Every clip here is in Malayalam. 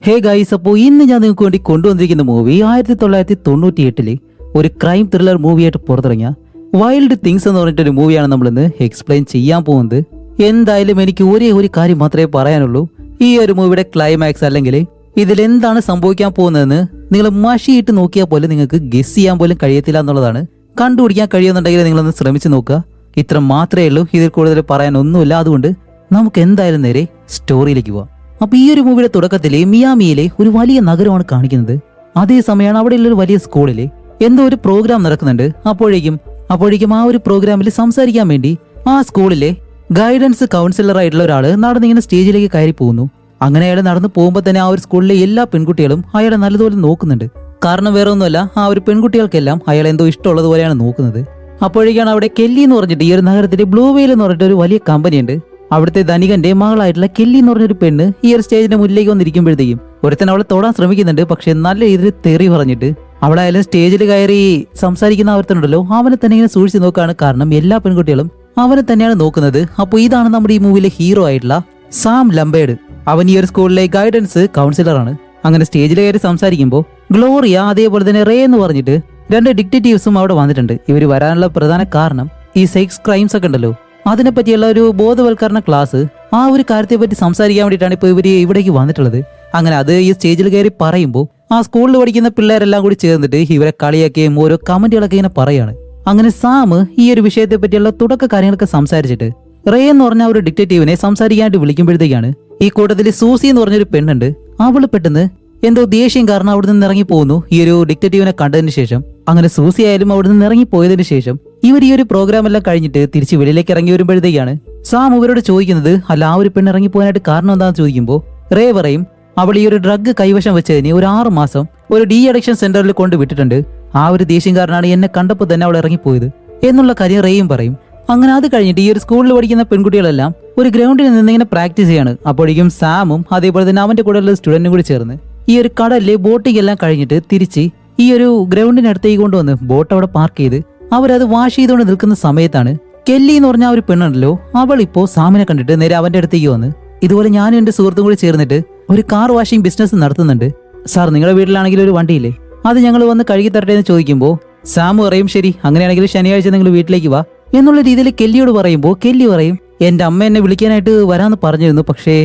ഹേ ഗൈസ്, അപ്പോൾ ഇന്ന് ഞാൻ നിങ്ങൾക്ക് വേണ്ടി കൊണ്ടുവന്നിരിക്കുന്ന മൂവി 1998 ഒരു ക്രൈം ത്രില്ലർ മൂവിയായിട്ട് പുറത്തിറങ്ങിയ വൈൽഡ് തിങ്സ് എന്ന് പറഞ്ഞിട്ടൊരു മൂവിയാണ് നമ്മളിന്ന് എക്സ്പ്ലെയിൻ ചെയ്യാൻ പോകുന്നത്. എന്തായാലും എനിക്ക് ഒരേ ഒരു കാര്യം മാത്രമേ പറയാനുള്ളൂ. ഈ ഒരു മൂവിയുടെ ക്ലൈമാക്സ് അല്ലെങ്കിൽ ഇതിലെന്താണ് സംഭവിക്കാൻ പോകുന്നതെന്ന് നിങ്ങൾ മഷിയിട്ട് നോക്കിയാൽ പോലും നിങ്ങൾക്ക് ഗസ് ചെയ്യാൻ പോലും കഴിയത്തില്ല എന്നുള്ളതാണ്. കണ്ടുപിടിക്കാൻ കഴിയുമെന്നുണ്ടെങ്കിൽ നിങ്ങളൊന്ന് ശ്രമിച്ചു നോക്കുക. ഇത്ര മാത്രമേ ഉള്ളൂ, ഇതിൽ കൂടുതൽ പറയാനൊന്നുമില്ല. അതുകൊണ്ട് നമുക്ക് എന്തായാലും നേരെ സ്റ്റോറിയിലേക്ക് പോവാം. അപ്പൊ ഈ ഒരു മൂവിയുടെ തുടക്കത്തിലെ മിയാമിയിലെ ഒരു വലിയ നഗരമാണ് കാണിക്കുന്നത്. അതേസമയമാണ് അവിടെയുള്ള ഒരു വലിയ സ്കൂളിലെ എന്തോ ഒരു പ്രോഗ്രാം നടക്കുന്നുണ്ട്. അപ്പോഴേക്കും ആ ഒരു പ്രോഗ്രാമിൽ സംസാരിക്കാൻ വേണ്ടി ആ സ്കൂളിലെ ഗൈഡൻസ് കൗൺസിലർ ആയിട്ടുള്ള ഒരാള് നടന്നിങ്ങനെ സ്റ്റേജിലേക്ക് കയറി പോകുന്നു. അങ്ങനെ അയാൾ നടന്നു പോകുമ്പോൾ തന്നെ ആ ഒരു സ്കൂളിലെ എല്ലാ പെൺകുട്ടികളും അയാളെ നല്ലതുപോലെ നോക്കുന്നുണ്ട്. കാരണം വേറെ ഒന്നുമല്ല, ആ ഒരു പെൺകുട്ടികൾക്കെല്ലാം അയാൾ എന്തോ ഇഷ്ടമുള്ളതുപോലെയാണ് നോക്കുന്നത്. അപ്പോഴേക്കാണ് അവിടെ കെല്ലി എന്ന് പറഞ്ഞിട്ട് ഈ ഒരു നഗരത്തിലെ ബ്ലൂ വെയിൽ എന്ന് പറഞ്ഞിട്ട് ഒരു വലിയ കമ്പനി ഉണ്ട്. അവിടുത്തെ ധനികന്റെ മകളായിട്ടുള്ള കെല്ലി എന്ന് പറഞ്ഞൊരു പെണ്ണ് ഈ ഒരു സ്റ്റേജിന്റെ മുന്നിലേക്ക് വന്നിരിക്കുമ്പോഴത്തേക്കും ഒരുത്തൻ അവളെ തൊടാൻ ശ്രമിക്കുന്നുണ്ട്. പക്ഷെ നല്ല രീതിയിൽ തെറി പറഞ്ഞിട്ട് അവളായാലും സ്റ്റേജിൽ കയറി സംസാരിക്കുന്ന ഒരുത്തനുണ്ടല്ലോ, അവനെ തന്നെ ഇങ്ങനെ സൂക്ഷിച്ച് നോക്കുകയാണ്. കാരണം എല്ലാ പെൺകുട്ടികളും അവനെ തന്നെയാണ് നോക്കുന്നത്. അപ്പോൾ ഇതാണ് നമ്മുടെ ഈ മൂവിയിലെ ഹീറോ ആയിട്ടുള്ള സാം ലംബേർഡ്. അവൻ ഈ ഒരു സ്കൂളിലെ ഗൈഡൻസ് കൗൺസിലറാണ്. അങ്ങനെ സ്റ്റേജിൽ കയറി സംസാരിക്കുമ്പോൾ ഗ്ലോറിയ അതേപോലെ തന്നെ റേ എന്ന് പറഞ്ഞിട്ട് രണ്ട് ഡിറ്റക്റ്റീവ്സും അവിടെ വന്നിട്ടുണ്ട്. ഇവർ വരാനുള്ള പ്രധാന കാരണം ഈ സെക്സ് ക്രൈംസ് ഒക്കെ ഉണ്ടല്ലോ, അതിനെപ്പറ്റിയുള്ള ഒരു ബോധവൽക്കരണ ക്ലാസ്, ആ ഒരു കാര്യത്തെ പറ്റി സംസാരിക്കാൻ വേണ്ടിയിട്ടാണ് ഇപ്പോൾ ഇവര് ഇവിടേക്ക് വന്നിട്ടുള്ളത്. അങ്ങനെ അത് ഈ സ്റ്റേജിൽ കയറി പറയുമ്പോൾ ആ സ്കൂളിൽ പഠിക്കുന്ന പിള്ളേരെല്ലാം കൂടി ചേർന്നിട്ട് ഇവരെ കളിയാക്കിയും ഓരോ കമന്റുകളൊക്കെ ഇങ്ങനെ പറയാണ്. അങ്ങനെ സാം ഈ ഒരു വിഷയത്തെ പറ്റിയുള്ള തുടക്ക കാര്യങ്ങളൊക്കെ സംസാരിച്ചിട്ട് റേ എന്ന് പറഞ്ഞ ഒരു ഡിറ്റക്റ്റീവിനെ സംസാരിക്കാനായിട്ട് വിളിക്കുമ്പോഴത്തേക്കാണ് ഈ കൂട്ടത്തിൽ സൂസി എന്ന് പറഞ്ഞൊരു പെണ്ണുണ്ട്. അവള് പെട്ടെന്ന് എന്തോ ദേഷ്യം കാരണം അവിടെ നിന്ന് ഇറങ്ങി പോകുന്നു ഈ ഒരു ഡിറ്റക്റ്റീവിനെ കണ്ടതിന് ശേഷം. അങ്ങനെ സൂസി ആയാലും അവിടെ നിന്ന് ഇറങ്ങി പോയതിനു ശേഷം ഇവർ ഈ ഒരു പ്രോഗ്രാം എല്ലാം കഴിഞ്ഞിട്ട് തിരിച്ച് വെളിയിലേക്ക് ഇറങ്ങി വരുമ്പോഴത്തേക്കാണ് സാം ഇവരോട് ചോദിക്കുന്നത്, അല്ല ആ ഒരു പെണ്ണ് ഇറങ്ങി പോകാനായിട്ട് കാരണം എന്താണെന്ന് ചോദിക്കുമ്പോൾ റേ പറയും അവൾ ഈ ഒരു ഡ്രഗ് കൈവശം വെച്ചതിന് ഒരു 6 മാസം ഒരു ഡി അഡിക്ഷൻ സെന്ററിൽ കൊണ്ട് വിട്ടിട്ടുണ്ട്. ആ ഒരു ദേഷ്യംകാരനാണ് എന്നെ കണ്ടപ്പോൾ തന്നെ അവൾ ഇറങ്ങിപ്പോയത് എന്നുള്ള കാര്യം റേയും പറയും. അങ്ങനെ അത് കഴിഞ്ഞിട്ട് ഈ ഒരു സ്കൂളിൽ പഠിക്കുന്ന പെൺകുട്ടികളെല്ലാം ഒരു ഗ്രൗണ്ടിൽ നിന്ന് ഇങ്ങനെ പ്രാക്ടീസ് ചെയ്യാണ്. അപ്പോഴേക്കും സാമും അതേപോലെ തന്നെ അവന്റെ കൂടെയുള്ള സ്റ്റുഡന്റും കൂടി ചേർന്ന് ഈ ഒരു കടലിലെ ബോട്ടിംഗ് എല്ലാം കഴിഞ്ഞിട്ട് തിരിച്ച് ഈ ഒരു ഗ്രൗണ്ടിനടുത്തേക്ക് കൊണ്ടുവന്ന് ബോട്ട് അവിടെ പാർക്ക് ചെയ്ത് അവരത് വാഷ് ചെയ്തുകൊണ്ട് നിൽക്കുന്ന സമയത്താണ് കെല്ലി എന്ന് പറഞ്ഞ ഒരു പെണ്ണുണ്ടല്ലോ, അവൾ ഇപ്പോ സാമിനെ കണ്ടിട്ട് നേരെ അവന്റെ അടുത്തേക്ക് വന്ന് ഇതുപോലെ ഞാനും എന്റെ സുഹൃത്തും കൂടി ചേർന്നിട്ട് ഒരു കാർ വാഷിംഗ് ബിസിനസ് നടത്തുന്നുണ്ട്. സാർ, നിങ്ങളുടെ വീട്ടിലാണെങ്കിൽ ഒരു വണ്ടിയില്ലേ, അത് ഞങ്ങൾ വന്ന് കഴുകി തരട്ടെ എന്ന് ചോദിക്കുമ്പോൾ സാം പറയും ശരി, അങ്ങനെയാണെങ്കിൽ ശനിയാഴ്ച നിങ്ങൾ വീട്ടിലേക്ക് വാ എന്നുള്ള രീതിയിൽ കെല്ലിയോട് പറയുമ്പോൾ കെല്ലി പറയും എന്റെ അമ്മ എന്നെ വിളിക്കാനായിട്ട് വരാമെന്ന് പറഞ്ഞിരുന്നു, പക്ഷേ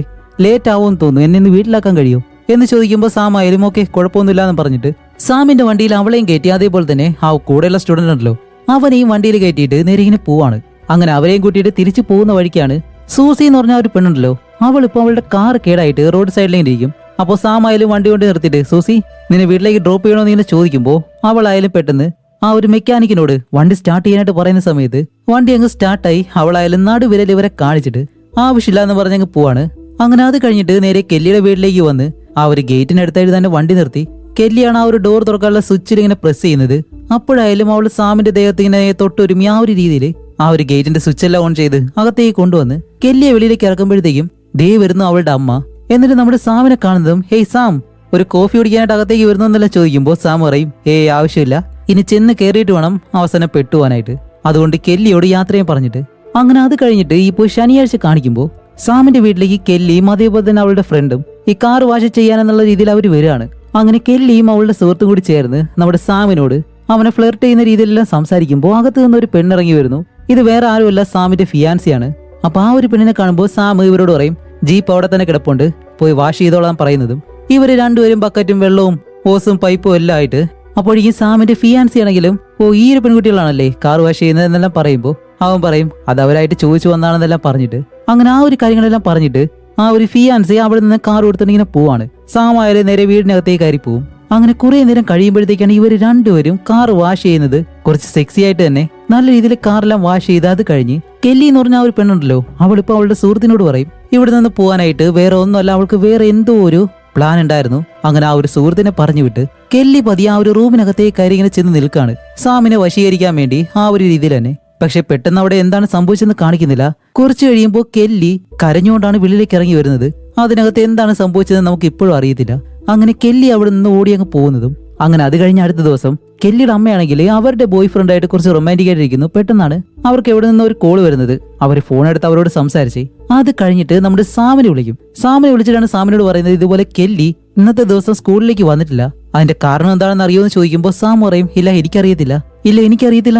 ലേറ്റ് ആവുമെന്ന് തോന്നുന്നു, എന്നെ ഇന്ന് വീട്ടിലാക്കാൻ കഴിയും എന്ന് ചോദിക്കുമ്പോൾ സാം ആയാലും ഓക്കെ കുഴപ്പമൊന്നുമില്ല എന്ന് പറഞ്ഞിട്ട് സാമിന്റെ വണ്ടിയിൽ അവളെയും കയറ്റി അതേപോലെ തന്നെ ആ കൂടെയുള്ള സ്റ്റുഡന്റ് ഉണ്ടല്ലോ അവനെയും വണ്ടിയിൽ കയറ്റിയിട്ട് നേരെ ഇങ്ങനെ പോവാണ്. അങ്ങനെ അവരെയും കൂട്ടിയിട്ട് തിരിച്ചു പോകുന്ന വഴിക്കാണ് സൂസി എന്ന് പറഞ്ഞ ഒരു പെണ്ണുണ്ടല്ലോ, അവൾ ഇപ്പൊ അവളുടെ കാർ കേടായിട്ട് റോഡ് സൈഡിലേക്ക് ഇരിക്കും. അപ്പോൾ സാം ആയാലും വണ്ടി കൊണ്ട് നിർത്തിയിട്ട് സൂസി നിന്നെ വീട്ടിലേക്ക് ഡ്രോപ്പ് ചെയ്യണോ എന്ന് ഇങ്ങനെ ചോദിക്കുമ്പോൾ അവളായാലും പെട്ടെന്ന് ആ ഒരു മെക്കാനിക്കിനോട് വണ്ടി സ്റ്റാർട്ട് ചെയ്യാനായിട്ട് പറയുന്ന സമയത്ത് വണ്ടി അങ്ങ് സ്റ്റാർട്ടായി അവളായാലും നടുവിരൽ ഇവരെ കാണിച്ചിട്ട് ആവശ്യമില്ല എന്ന് പറഞ്ഞങ്ങ് പോവാണ്. അങ്ങനെ അത് കഴിഞ്ഞിട്ട് നേരെ കെല്ലിയുടെ വീട്ടിലേക്ക് വന്ന് ആ ഒരു ഗേറ്റിനടുത്തായിട്ട് തന്നെ വണ്ടി നിർത്തി കെല്ലിയാണ് ആ ഒരു ഡോർ തുറക്കാനുള്ള സ്വിച്ചിൽ ഇങ്ങനെ പ്രസ് ചെയ്യുന്നത്. അപ്പോഴായാലും അവൾ സാമിന്റെ ദേഹത്ത് ഇങ്ങനെ തൊട്ടൊരുമി ആ ഒരു രീതിയിൽ ആ ഒരു ഗേറ്റിന്റെ സ്വിച്ച് എല്ലാം ഓൺ ചെയ്ത് അകത്തേക്ക് കൊണ്ടുവന്ന് കെല്ലിയെ വെളിയിലേക്ക് ഇറക്കുമ്പോഴത്തേക്കും ദേ വരുന്നു അവളുടെ അമ്മ. എന്നിട്ട് നമ്മുടെ സാമിനെ കാണുന്നതും ഹേയ് സാം, ഒരു കോഫി കുടിക്കാനായിട്ട് അകത്തേക്ക് വരുന്നു എന്നെല്ലാം ചോദിക്കുമ്പോൾ സാം പറയും ഏയ് ആവശ്യമില്ല, ഇനി ചെന്ന് കയറിയിട്ട് വേണം അവസാനം പെട്ടുപോകാനായിട്ട്, അതുകൊണ്ട് കെല്ലിയോട് യാത്രയും പറഞ്ഞിട്ട്. അങ്ങനെ അത് കഴിഞ്ഞിട്ട് ഇപ്പോൾ ശനിയാഴ്ച കാണിക്കുമ്പോൾ സാമിന്റെ വീട്ടിലേക്ക് കെല്ലിയും അതേപോലെ തന്നെ അവളുടെ ഫ്രണ്ടും ഈ കാർ വാഷ് ചെയ്യാനെന്നുള്ള രീതിയിൽ അവർ വരികയാണ്. അങ്ങനെ കെല്ലിയും അവളുടെ സുഹൃത്തും കൂടി ചേർന്ന് നമ്മുടെ സാമിനോട് അവനെ ഫ്ലിർട്ട് ചെയ്യുന്ന രീതിയിലെല്ലാം സംസാരിക്കുമ്പോൾ അകത്ത് നിന്ന് ഒരു പെണ്ണിറങ്ങി വരുന്നു. ഇത് വേറെ ആരുമല്ല, സാമിന്റെ ഫിയാൻസിയാണ്. അപ്പൊ ആ ഒരു പെണ്ണിനെ കാണുമ്പോൾ സാം ഇവരോട് പറയും ജീപ്പ് അവിടെ തന്നെ കിടപ്പുണ്ട്, പോയി വാഷ് ചെയ്തോളാൻ പറയുന്നതും ഇവര് രണ്ടുപേരും ബക്കറ്റും വെള്ളവും ഓസും പൈപ്പും എല്ലാം ആയിട്ട് അപ്പോഴേക്കും സാമിന്റെ ഫിയാൻസി ആണെങ്കിലും ഈ ഒരു പെൺകുട്ടികളാണല്ലേ കാർ വാഷ് ചെയ്യുന്നത് എന്നെല്ലാം പറയുമ്പോൾ അവൻ പറയും അത് അവരായിട്ട് ചോദിച്ചു വന്നാണെന്നെല്ലാം പറഞ്ഞിട്ട് അങ്ങനെ ആ ഒരു കാര്യങ്ങളെല്ലാം പറഞ്ഞിട്ട് ആ ഒരു ഫിയാൻസി അവിടെ നിന്ന് കാർ കൊടുത്തിട്ട് ഇങ്ങനെ പോവാണ്. സാമായാലും നേരെ വീടിനകത്തേക്ക് കയറി പോവും. അങ്ങനെ കുറെ നേരം കഴിയുമ്പോഴത്തേക്കാണ് ഇവർ രണ്ടുപേരും കാർ വാഷ് ചെയ്യുന്നത് കുറച്ച് സെക്സി ആയിട്ട് തന്നെ നല്ല രീതിയിൽ കാറെല്ലാം വാഷ് ചെയ്ത് അത് കഴിഞ്ഞ് കെല്ലി എന്ന് പറഞ്ഞ ആ ഒരു പെണ്ണുണ്ടല്ലോ, അവളിപ്പോ അവളുടെ സുഹൃത്തിനോട് പറയും ഇവിടെ നിന്ന് പോകാനായിട്ട് വേറെ ഒന്നുമല്ല, അവൾക്ക് വേറെ എന്തോ ഒരു പ്ലാൻ ഉണ്ടായിരുന്നു. അങ്ങനെ ആ ഒരു സുഹൃത്തിനെ പറഞ്ഞു വിട്ട് കെല്ലി പതി ആ ഒരു റൂമിനകത്തേക്ക് കയറി ഇങ്ങനെ ചെന്ന് നിൽക്കാണ് സാമിനെ വശീകരിക്കാൻ വേണ്ടി ആ ഒരു രീതിയിൽ തന്നെ. പക്ഷെ പെട്ടെന്ന് അവിടെ എന്താണ് സംഭവിച്ചെന്ന് കാണിക്കുന്നില്ല. കുറച്ചു കഴിയുമ്പോൾ കെല്ലി കരഞ്ഞുകൊണ്ടാണ് വെളിയിലേക്ക് ഇറങ്ങി വരുന്നത്. അതിനകത്ത് എന്താണ് സംഭവിച്ചതെന്ന് നമുക്ക് ഇപ്പോഴും അറിയത്തില്ല. അങ്ങനെ കെല്ലി അവിടെ നിന്ന് ഓടി അങ്ങ് പോകുന്നതും അങ്ങനെ അത് കഴിഞ്ഞ അടുത്ത ദിവസം കെല്ലിയുടെ അമ്മയാണെങ്കിൽ അവരുടെ ബോയ് ഫ്രണ്ടായിട്ട് കുറച്ച് റൊമാൻറ്റിക് ആയിട്ടിരിക്കുന്നു. പെട്ടെന്നാണ് അവർക്ക് എവിടെ നിന്ന് ഒരു കോള് വരുന്നത്. അവർ ഫോൺ എടുത്ത് അവരോട് സംസാരിച്ച് അത് കഴിഞ്ഞിട്ട് നമ്മുടെ സാമിനെ വിളിക്കും. സാമിനെ വിളിച്ചിട്ടാണ് സാമിനോട് പറയുന്നത് ഇതുപോലെ കെല്ലി ഇന്നത്തെ ദിവസം സ്കൂളിലേക്ക് വന്നിട്ടില്ല, അതിന്റെ കാരണം എന്താണെന്ന് അറിയുമെന്ന് ചോദിക്കുമ്പോൾ സാം പറയും ഇല്ല എനിക്കറിയത്തില്ല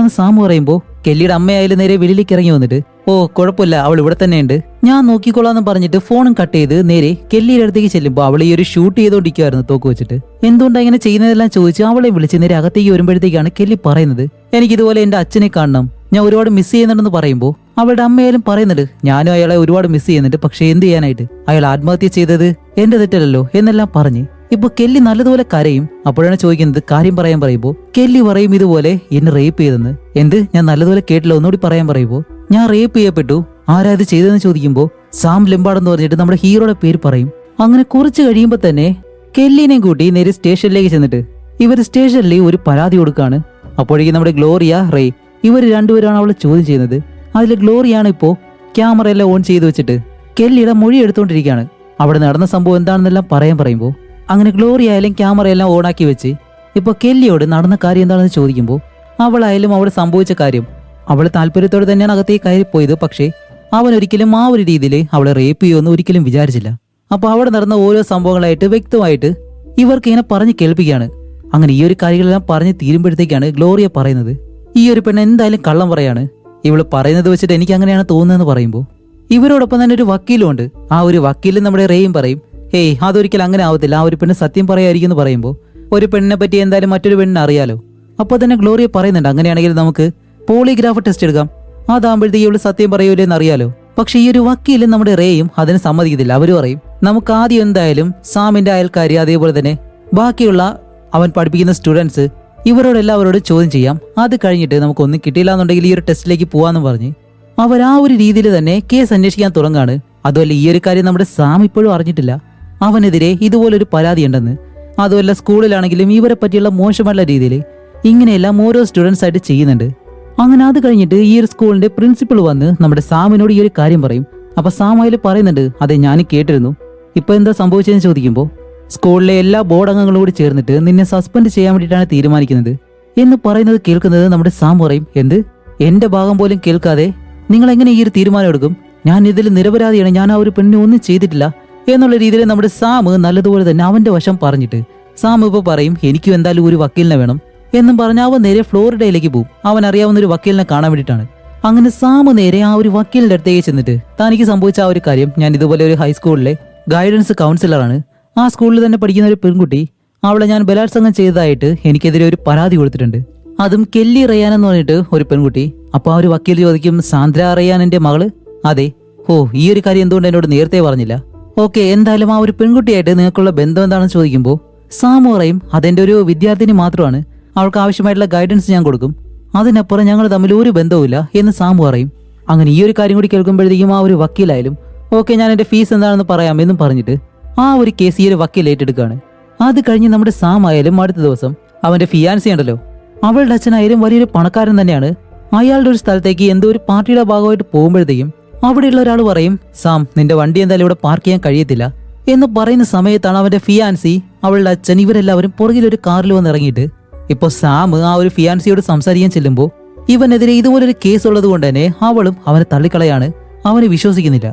എന്ന് സാം പറയുമ്പോൾ കെല്ലിയുടെ അമ്മയായാലും നേരെ വെളിയിലേക്ക് ഇറങ്ങി വന്നിട്ട് ഓ കുഴപ്പമില്ല അവൾ ഇവിടെ തന്നെയുണ്ട് ഞാൻ നോക്കിക്കോളാന്ന് പറഞ്ഞിട്ട് ഫോണും കട്ട് ചെയ്ത് നേരെ കെല്ലിയുടെ അടുത്തേക്ക് ചെല്ലുമ്പോൾ അവൾ ഈ ഒരു ഷൂട്ട് ചെയ്തോണ്ടിരിക്കുവായിരുന്നു തോക്ക് വെച്ചിട്ട്. എന്തുകൊണ്ടാണ് ഇങ്ങനെ ചെയ്യുന്നതെല്ലാം ചോദിച്ച് അവളെ വിളിച്ച് നേരെ അകത്തേക്ക് വരുമ്പോഴത്തേക്കാണ് കെല്ലി പറയുന്നത് എനിക്കിതുപോലെ എന്റെ അച്ഛനെ കാണണം, ഞാൻ ഒരുപാട് മിസ് ചെയ്യുന്നുണ്ടെന്ന് പറയുമ്പോൾ അവളുടെ അമ്മയായാലും പറയുന്നുണ്ട് ഞാനും അയാളെ ഒരുപാട് മിസ് ചെയ്യുന്നുണ്ട്, പക്ഷെ എന്ത് ചെയ്യാനായിട്ട് അയാൾ ആത്മഹത്യ ചെയ്തത് എന്റെ തെറ്റല്ലല്ലോ എന്നെല്ലാം പറഞ്ഞ് ഇപ്പൊ കെല്ലി നല്ലതുപോലെ കരയും. അപ്പോഴാണ് ചോദിക്കുന്നത് കാര്യം പറയാൻ പറയുമ്പോ കെല്ലി പറയും ഇതുപോലെ എന്നെ റേപ്പ് ചെയ്തെന്ന്. എന്ത് ഞാൻ നല്ലതുപോലെ കേട്ടില്ല ഒന്നുകൂടി പറയാൻ പറയുമ്പോ ഞാൻ റേപ്പ് ചെയ്യപ്പെട്ടു, ആരാ ഇത് ചെയ്തതെന്ന് ചോദിക്കുമ്പോ സാം ലെമ്പാടെന്ന് പറഞ്ഞിട്ട് നമ്മുടെ ഹീറോയുടെ പേര് പറയും. അങ്ങനെ കുറച്ച് കഴിയുമ്പോ തന്നെ കെല്ലിനെയും കൂട്ടി നേരെ സ്റ്റേഷനിലേക്ക് ചെന്നിട്ട് ഇവർ സ്റ്റേഷനിൽ ഒരു പരാതി കൊടുക്കാണ്. അപ്പോഴേക്കും നമ്മുടെ ഗ്ലോറിയ റേ ഇവർ രണ്ടുപേരാണ് അവളെ ചോദ്യം ചെയ്യുന്നത്. അതിൽ ഗ്ലോറിയാണ് ഇപ്പോ ക്യാമറ എല്ലാം ഓൺ ചെയ്ത് വെച്ചിട്ട് കെല്ലിയുടെ മൊഴി എടുത്തോണ്ടിരിക്കുകയാണ്. അവിടെ നടന്ന സംഭവം എന്താണെന്നെല്ലാം പറയാൻ പറയുമ്പോൾ അങ്ങനെ ഗ്ലോറി ആയാലും ക്യാമറ എല്ലാം ഓണാക്കി വെച്ച് ഇപ്പൊ കെല്ലിയോട് നടന്ന കാര്യം എന്താണെന്ന് ചോദിക്കുമ്പോൾ അവളായാലും അവിടെ സംഭവിച്ച കാര്യം അവൾ താല്പര്യത്തോടെ തന്നെയാണ് അകത്തേക്ക് കയറിപ്പോയത്. പക്ഷേ അവൻ ഒരിക്കലും ആ ഒരു രീതിയിൽ അവളെ റേപ്പ് ചെയ്യുമെന്ന് ഒരിക്കലും വിചാരിച്ചില്ല. അപ്പൊ അവിടെ നടന്ന ഓരോ സംഭവങ്ങളായിട്ട് വ്യക്തമായിട്ട് ഇവർക്ക് ഇങ്ങനെ പറഞ്ഞു കേൾപ്പിക്കുകയാണ്. അങ്ങനെ ഈ ഒരു കാര്യങ്ങളെല്ലാം പറഞ്ഞു തീരുമ്പോഴത്തേക്കാണ് ഗ്ലോറിയ പറയുന്നത് ഈ ഒരു പെണ്ണ് എന്തായാലും കള്ളം പറയാണ്, ഇവള് പറയുന്നത് വെച്ചിട്ട് എനിക്ക് അങ്ങനെയാണ് തോന്നുന്നതെന്ന് പറയുമ്പോൾ ഇവരോടൊപ്പം തന്നെ ഒരു വക്കീലും ഉണ്ട്. ആ ഒരു വക്കീലും നമ്മുടെ റേയും പറയും ഏയ് അതൊരിക്കലും അങ്ങനെ ആവത്തില്ല, ആ ഒരു പെണ്ണ് സത്യം പറയായിരിക്കും എന്ന് പറയുമ്പോൾ ഒരു പെണ്ണിനെ പറ്റി എന്തായാലും മറ്റൊരു പെണ്ണിനെ അറിയാലോ. അപ്പോൾ തന്നെ ഗ്ലോറിയ പറയുന്നുണ്ട് അങ്ങനെയാണെങ്കിൽ നമുക്ക് പോളിഗ്രാഫ് ടെസ്റ്റ് എടുക്കാം, അതാകുമ്പോഴത്തേക്ക് ഇവള് സത്യം പറയൂലെന്ന് അറിയാലോ. പക്ഷെ ഈ ഒരു വക്കീലും നമ്മുടെ റേയും അതിന് സമ്മതിക്കത്തില്ല. അവര് പറയും നമുക്ക് ആദ്യം എന്തായാലും സാമിന്റെ അയൽക്കാരി അതേപോലെ തന്നെ ബാക്കിയുള്ള അവൻ പഠിപ്പിക്കുന്ന സ്റ്റുഡൻസ് ഇവരോടെല്ലാവരോട് ചോദ്യം ചെയ്യാം, അത് കഴിഞ്ഞിട്ട് നമുക്കൊന്നും കിട്ടിയില്ല എന്നുണ്ടെങ്കിൽ ഈ ഒരു ടെസ്റ്റിലേക്ക് പോവാന്ന് പറഞ്ഞ് അവർ ആ ഒരു രീതിയിൽ തന്നെ കേസ് അന്വേഷിക്കാൻ തുടങ്ങാണ്. അതുമല്ല ഈ ഒരു കാര്യം നമ്മുടെ സാം ഇപ്പോഴും അറിഞ്ഞിട്ടില്ല അവനെതിരെ ഇതുപോലൊരു പരാതി ഉണ്ടെന്ന്. അതുമല്ല സ്കൂളിലാണെങ്കിലും ഇവരെ പറ്റിയുള്ള മോശമുള്ള രീതിയിൽ ഇങ്ങനെയെല്ലാം ഓരോ സ്റ്റുഡൻസ് ആയിട്ട് ചെയ്യുന്നുണ്ട്. അങ്ങനെ അത് കഴിഞ്ഞിട്ട് ഈ ഒരു സ്കൂളിന്റെ പ്രിൻസിപ്പൾ വന്ന് നമ്മുടെ സാമിനോട് ഈ ഒരു കാര്യം പറയും. അപ്പൊ സാം അതിൽ പറയുന്നുണ്ട് അതെ ഞാൻ കേട്ടിരുന്നു, ഇപ്പൊ എന്താ സംഭവിച്ചതെന്ന് ചോദിക്കുമ്പോൾ സ്കൂളിലെ എല്ലാ ബോർഡ് അംഗങ്ങളും കൂടി ചേർന്നിട്ട് നിന്നെ സസ്പെൻഡ് ചെയ്യാൻ വേണ്ടിയിട്ടാണ് തീരുമാനിക്കുന്നത് എന്ന് പറയുന്നത് കേൾക്കുന്നത് നമ്മുടെ സാം പറയും എന്ത് എന്റെ ഭാഗം പോലും കേൾക്കാതെ നിങ്ങൾ എങ്ങനെ ഈ ഒരു തീരുമാനം എടുക്കും, ഞാൻ ഇതിൽ നിരപരാധിയാണ്, ഞാൻ ആ ഒരു പെണ്ണിനെ ഒന്നും ചെയ്തിട്ടില്ല എന്നുള്ള രീതിയിൽ നമ്മുടെ സാം നല്ലതുപോലെ തന്നെ അവന്റെ വശം പറഞ്ഞിട്ട് സാം ഇപ്പൊ പറയും എനിക്കും എന്തായാലും ഒരു വക്കീലിനെ വേണം എന്നും പറഞ്ഞ അവൻ നേരെ ഫ്ലോറിഡയിലേക്ക് പോകും. അവൻ അറിയാവുന്ന ഒരു വക്കീലിനെ കാണാൻ വേണ്ടിയിട്ടാണ്. അങ്ങനെ സാം നേരെ ആ ഒരു വക്കീലിന്റെ അടുത്തേക്ക് ചെന്നിട്ട് തനിക്ക് സംഭവിച്ച ആ ഒരു കാര്യം ഞാൻ ഇതുപോലെ ഒരു ഹൈസ്കൂളിലെ ഗൈഡൻസ് കൗൺസിലറാണ്, ആ സ്കൂളിൽ തന്നെ പഠിക്കുന്ന ഒരു പെൺകുട്ടി അവളെ ഞാൻ ബലാത്സംഗം ചെയ്തതായിട്ട് എനിക്കെതിരെ ഒരു പരാതി കൊടുത്തിട്ടുണ്ട്, അതും കെല്ലി റയാൻ എന്ന് പറഞ്ഞിട്ട് ഒരു പെൺകുട്ടി. അപ്പൊ ആ ഒരു വക്കീൽ ചോദിക്കും സാന്ദ്ര റയാൻ എന്റെ മകള്? അതെ. ഓ ഈ ഒരു കാര്യം എന്തുകൊണ്ട് എന്നോട് നേരത്തെ പറഞ്ഞില്ല? ഓക്കെ എന്തായാലും ആ ഒരു പെൺകുട്ടിയായിട്ട് നിങ്ങൾക്കുള്ള ബന്ധം എന്താണെന്ന് ചോദിക്കുമ്പോൾ സാമു പറയും അതെന്റെ ഒരു വിദ്യാർത്ഥിനി മാത്രമാണ്, അവൾക്ക് ആവശ്യമായിട്ടുള്ള ഗൈഡൻസ് ഞാൻ കൊടുക്കും, അതിനപ്പുറം ഞങ്ങൾ തമ്മിൽ ഒരു ബന്ധവുമില്ല എന്ന് സാമു പറയും. അങ്ങനെ ഈ ഒരു കാര്യം കൂടി കേൾക്കുമ്പോഴത്തേക്കും ആ ഒരു വക്കീലായാലും ഓക്കെ ഞാൻ എന്റെ ഫീസ് എന്താണെന്ന് പറയാം എന്നും പറഞ്ഞിട്ട് ആ ഒരു കേസ് ഈ ഒരു വക്കീൽ ഏറ്റെടുക്കുകയാണ്. അത് കഴിഞ്ഞ് നമ്മുടെ സാം ആയാലും അടുത്ത ദിവസം അവന്റെ ഫിയാൻസി ഉണ്ടല്ലോ അവളുടെ അച്ഛനായാലും വലിയൊരു പണക്കാരൻ തന്നെയാണ്. അയാളുടെ ഒരു സ്ഥലത്തേക്ക് എന്തോ ഒരു പാർട്ടിയുടെ ഭാഗമായിട്ട് പോകുമ്പോഴത്തേക്കും അവിടെയുള്ള ഒരാൾ പറയും സാം നിന്റെ വണ്ടി എന്തായാലും ഇവിടെ പാർക്ക് ചെയ്യാൻ കഴിയത്തില്ല എന്ന് പറയുന്ന സമയത്താണ് അവന്റെ ഫിയാൻസി അവളുടെ അച്ഛൻ ഇവരെല്ലാവരും പുറകിലൊരു കാറിൽ വന്ന് ഇറങ്ങിയിട്ട് ഇപ്പൊ സാം ആ ഒരു ഫിയാൻസിയോട് സംസാരിക്കാൻ ചെല്ലുമ്പോൾ ഇവനെതിരെ ഇതുപോലൊരു കേസ് ഉള്ളത് കൊണ്ട് തന്നെ അവളും അവനെ തള്ളിക്കളയാണ്, അവനെ വിശ്വസിക്കുന്നില്ല.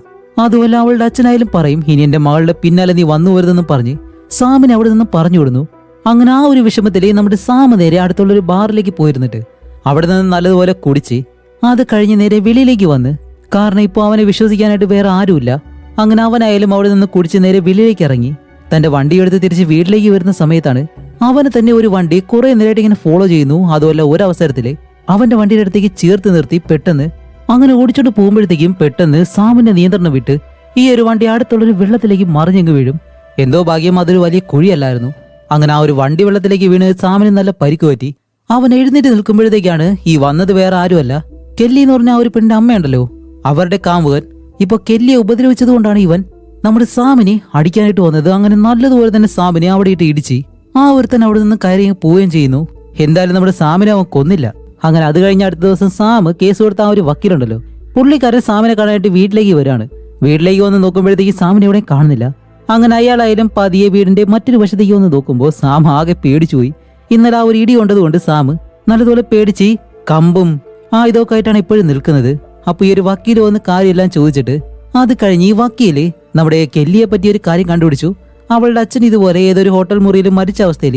അതുമല്ല അവളുടെ അച്ഛനായാലും പറയും ഇനി എന്റെ മകളുടെ പിന്നാലെ നീ വന്നു വരുതെന്നും പറഞ്ഞ് സാമിനെ അവിടെ നിന്നും പറഞ്ഞു വിടുന്നു. അങ്ങനെ ആ ഒരു വിഷമത്തില് നമ്മുടെ സാം നേരെ അടുത്തുള്ള ഒരു ബാറിലേക്ക് പോയിരുന്നിട്ട് അവിടെ നിന്ന് നല്ലതുപോലെ കുടിച്ച് അത് കഴിഞ്ഞ് നേരെ വെളിയിലേക്ക് വന്ന്, കാരണം ഇപ്പോൾ അവനെ വിശ്വസിക്കാനായിട്ട് വേറെ ആരുമില്ല. അങ്ങനെ അവനായാലും അവിടെ നിന്ന് കുടിച്ച് നേരെ വെളിയിലേക്ക് ഇറങ്ങി തന്റെ വണ്ടി എടുത്ത് തിരിച്ച് വീട്ടിലേക്ക് വരുന്ന സമയത്താണ് അവന് തന്നെ ഒരു വണ്ടി കുറെ നേരമായിട്ട് ഇങ്ങനെ ഫോളോ ചെയ്യുന്നു. അതുമല്ല ഒരവസരത്തില് അവന്റെ വണ്ടിയുടെ അടുത്തേക്ക് ചേർത്ത് നിർത്തി പെട്ടെന്ന് അങ്ങനെ ഓടിച്ചോണ്ട് പോകുമ്പോഴത്തേക്കും പെട്ടെന്ന് സാമിന്റെ നിയന്ത്രണം വിട്ട് ഈ ഒരു വണ്ടി അടുത്തുള്ളൊരു വെള്ളത്തിലേക്ക് മറിഞ്ഞെങ്ങ് വീഴും. എന്തോ ഭാഗ്യം അതൊരു വലിയ കുഴിയല്ലായിരുന്നു. അങ്ങനെ ആ ഒരു വണ്ടി വെള്ളത്തിലേക്ക് വീണ് സാമിന് നല്ല പരിക്ക് പറ്റി. അവൻ എഴുന്നേറ്റ് നിൽക്കുമ്പോഴത്തേക്കാണ് ഈ വന്നത് വേറെ ആരുമല്ല കെല്ലി എന്ന് പറഞ്ഞ ആ ഒരു പെണ്ണിന്റെ അമ്മയുണ്ടല്ലോ അവരുടെ കാമുകൻ. ഇപ്പൊ കെല്ലിയെ ഉപദ്രവിച്ചത് കൊണ്ടാണ് ഇവൻ നമ്മുടെ സാമിനെ അടിക്കാനായിട്ട് വന്നത്. അങ്ങനെ നല്ലതുപോലെ തന്നെ സാമിനെ അവിടെ ഇട്ട് ഇടിച്ച് ആ ഒരുത്തൻ അവിടെ നിന്ന് കയറി പോവുകയും ചെയ്യുന്നു. എന്തായാലും നമ്മുടെ സാമിനെ അവൻ കൊന്നില്ല. അങ്ങനെ അത് കഴിഞ്ഞ അടുത്ത ദിവസം സാം കേസ് കൊടുത്ത ആ ഒരു വക്കീലുണ്ടല്ലോ പുള്ളിക്കാരൻ സാമിനെ കാണാനായിട്ട് വീട്ടിലേക്ക് വരാണ്. വീട്ടിലേക്ക് വന്ന് നോക്കുമ്പോഴത്തേക്ക് സാമിനെ എവിടെയും കാണുന്നില്ല. അങ്ങനെ അയാളായാലും പതിയെ വീടിന്റെ മറ്റൊരു വശത്തേക്ക് വന്ന് നോക്കുമ്പോൾ സാം ആകെ പേടിച്ചുപോയി. ഇന്നലെ ആ ഒരു ഇടി കൊണ്ടതുകൊണ്ട് സാം നല്ലതുപോലെ പേടിച്ച് കമ്പും ഇതൊക്കെ ആയിട്ടാണ് ഇപ്പോഴും നിൽക്കുന്നത്. അപ്പൊ ഈ ഒരു വക്കീല് വന്ന് കാര്യമെല്ലാം ചോദിച്ചിട്ട് അത് കഴിഞ്ഞ് ഈ വക്കീല് നമ്മുടെ കെല്ലിയെ പറ്റി ഒരു കാര്യം കണ്ടുപിടിച്ചു. അവളുടെ അച്ഛൻ ഇതുപോലെ ഏതൊരു ഹോട്ടൽ മുറിയിൽ മരിച്ച അവസ്ഥയിൽ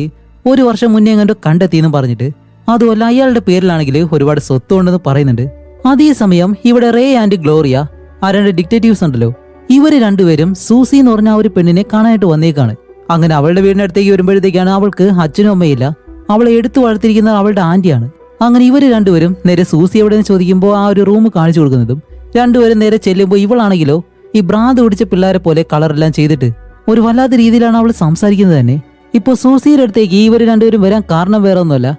1 വർഷം മുന്നേ എങ്ങാണ്ടോ കണ്ടെത്തിയെന്ന് പറഞ്ഞിട്ട്, അതുമല്ല അയാളുടെ പേരിലാണെങ്കിൽ ഒരുപാട് സ്വത്ത് ഉണ്ടെന്ന് പറയുന്നുണ്ട്. അതേസമയം ഇവിടെ റേ ആൻഡ് ഗ്ലോറിയ ആ 2 ഡിറ്റക്റ്റീവ്സ് ഉണ്ടല്ലോ, ഇവര് രണ്ടുപേരും സൂസി എന്ന് പറഞ്ഞ ആ ഒരു പെണ്ണിനെ കാണാനായിട്ട് വന്നേക്കാണ്. അങ്ങനെ അവളുടെ വീടിനടുത്തേക്ക് വരുമ്പോഴത്തേക്കാണ് അവൾക്ക് അച്ഛനും അമ്മയില്ല, അവളെ എടുത്തു വളർത്തിയിരിക്കുന്നത് അവളുടെ ആന്റിയാണ്. അങ്ങനെ ഇവര് രണ്ടുപേരും നേരെ സൂസി എവിടെയെന്ന് ചോദിക്കുമ്പോൾ ആ ഒരു റൂം കാണിച്ചു കൊടുക്കുന്നതും രണ്ടുപേരും നേരെ ചെല്ലുമ്പോൾ ഇവളാണെങ്കിലോ ഈ ഭ്രാന്ത് പിടിച്ച പിള്ളേരെ പോലെ കളറെല്ലാം ചെയ്തിട്ട് ഒരു വല്ലാത്ത രീതിയിലാണ് അവൾ സംസാരിക്കുന്നത് തന്നെ. ഇപ്പോൾ സൂസിയുടെ അടുത്തേക്ക് ഇവര് രണ്ടുപേരും വരാൻ കാരണം വേറെ ഒന്നുമല്ല,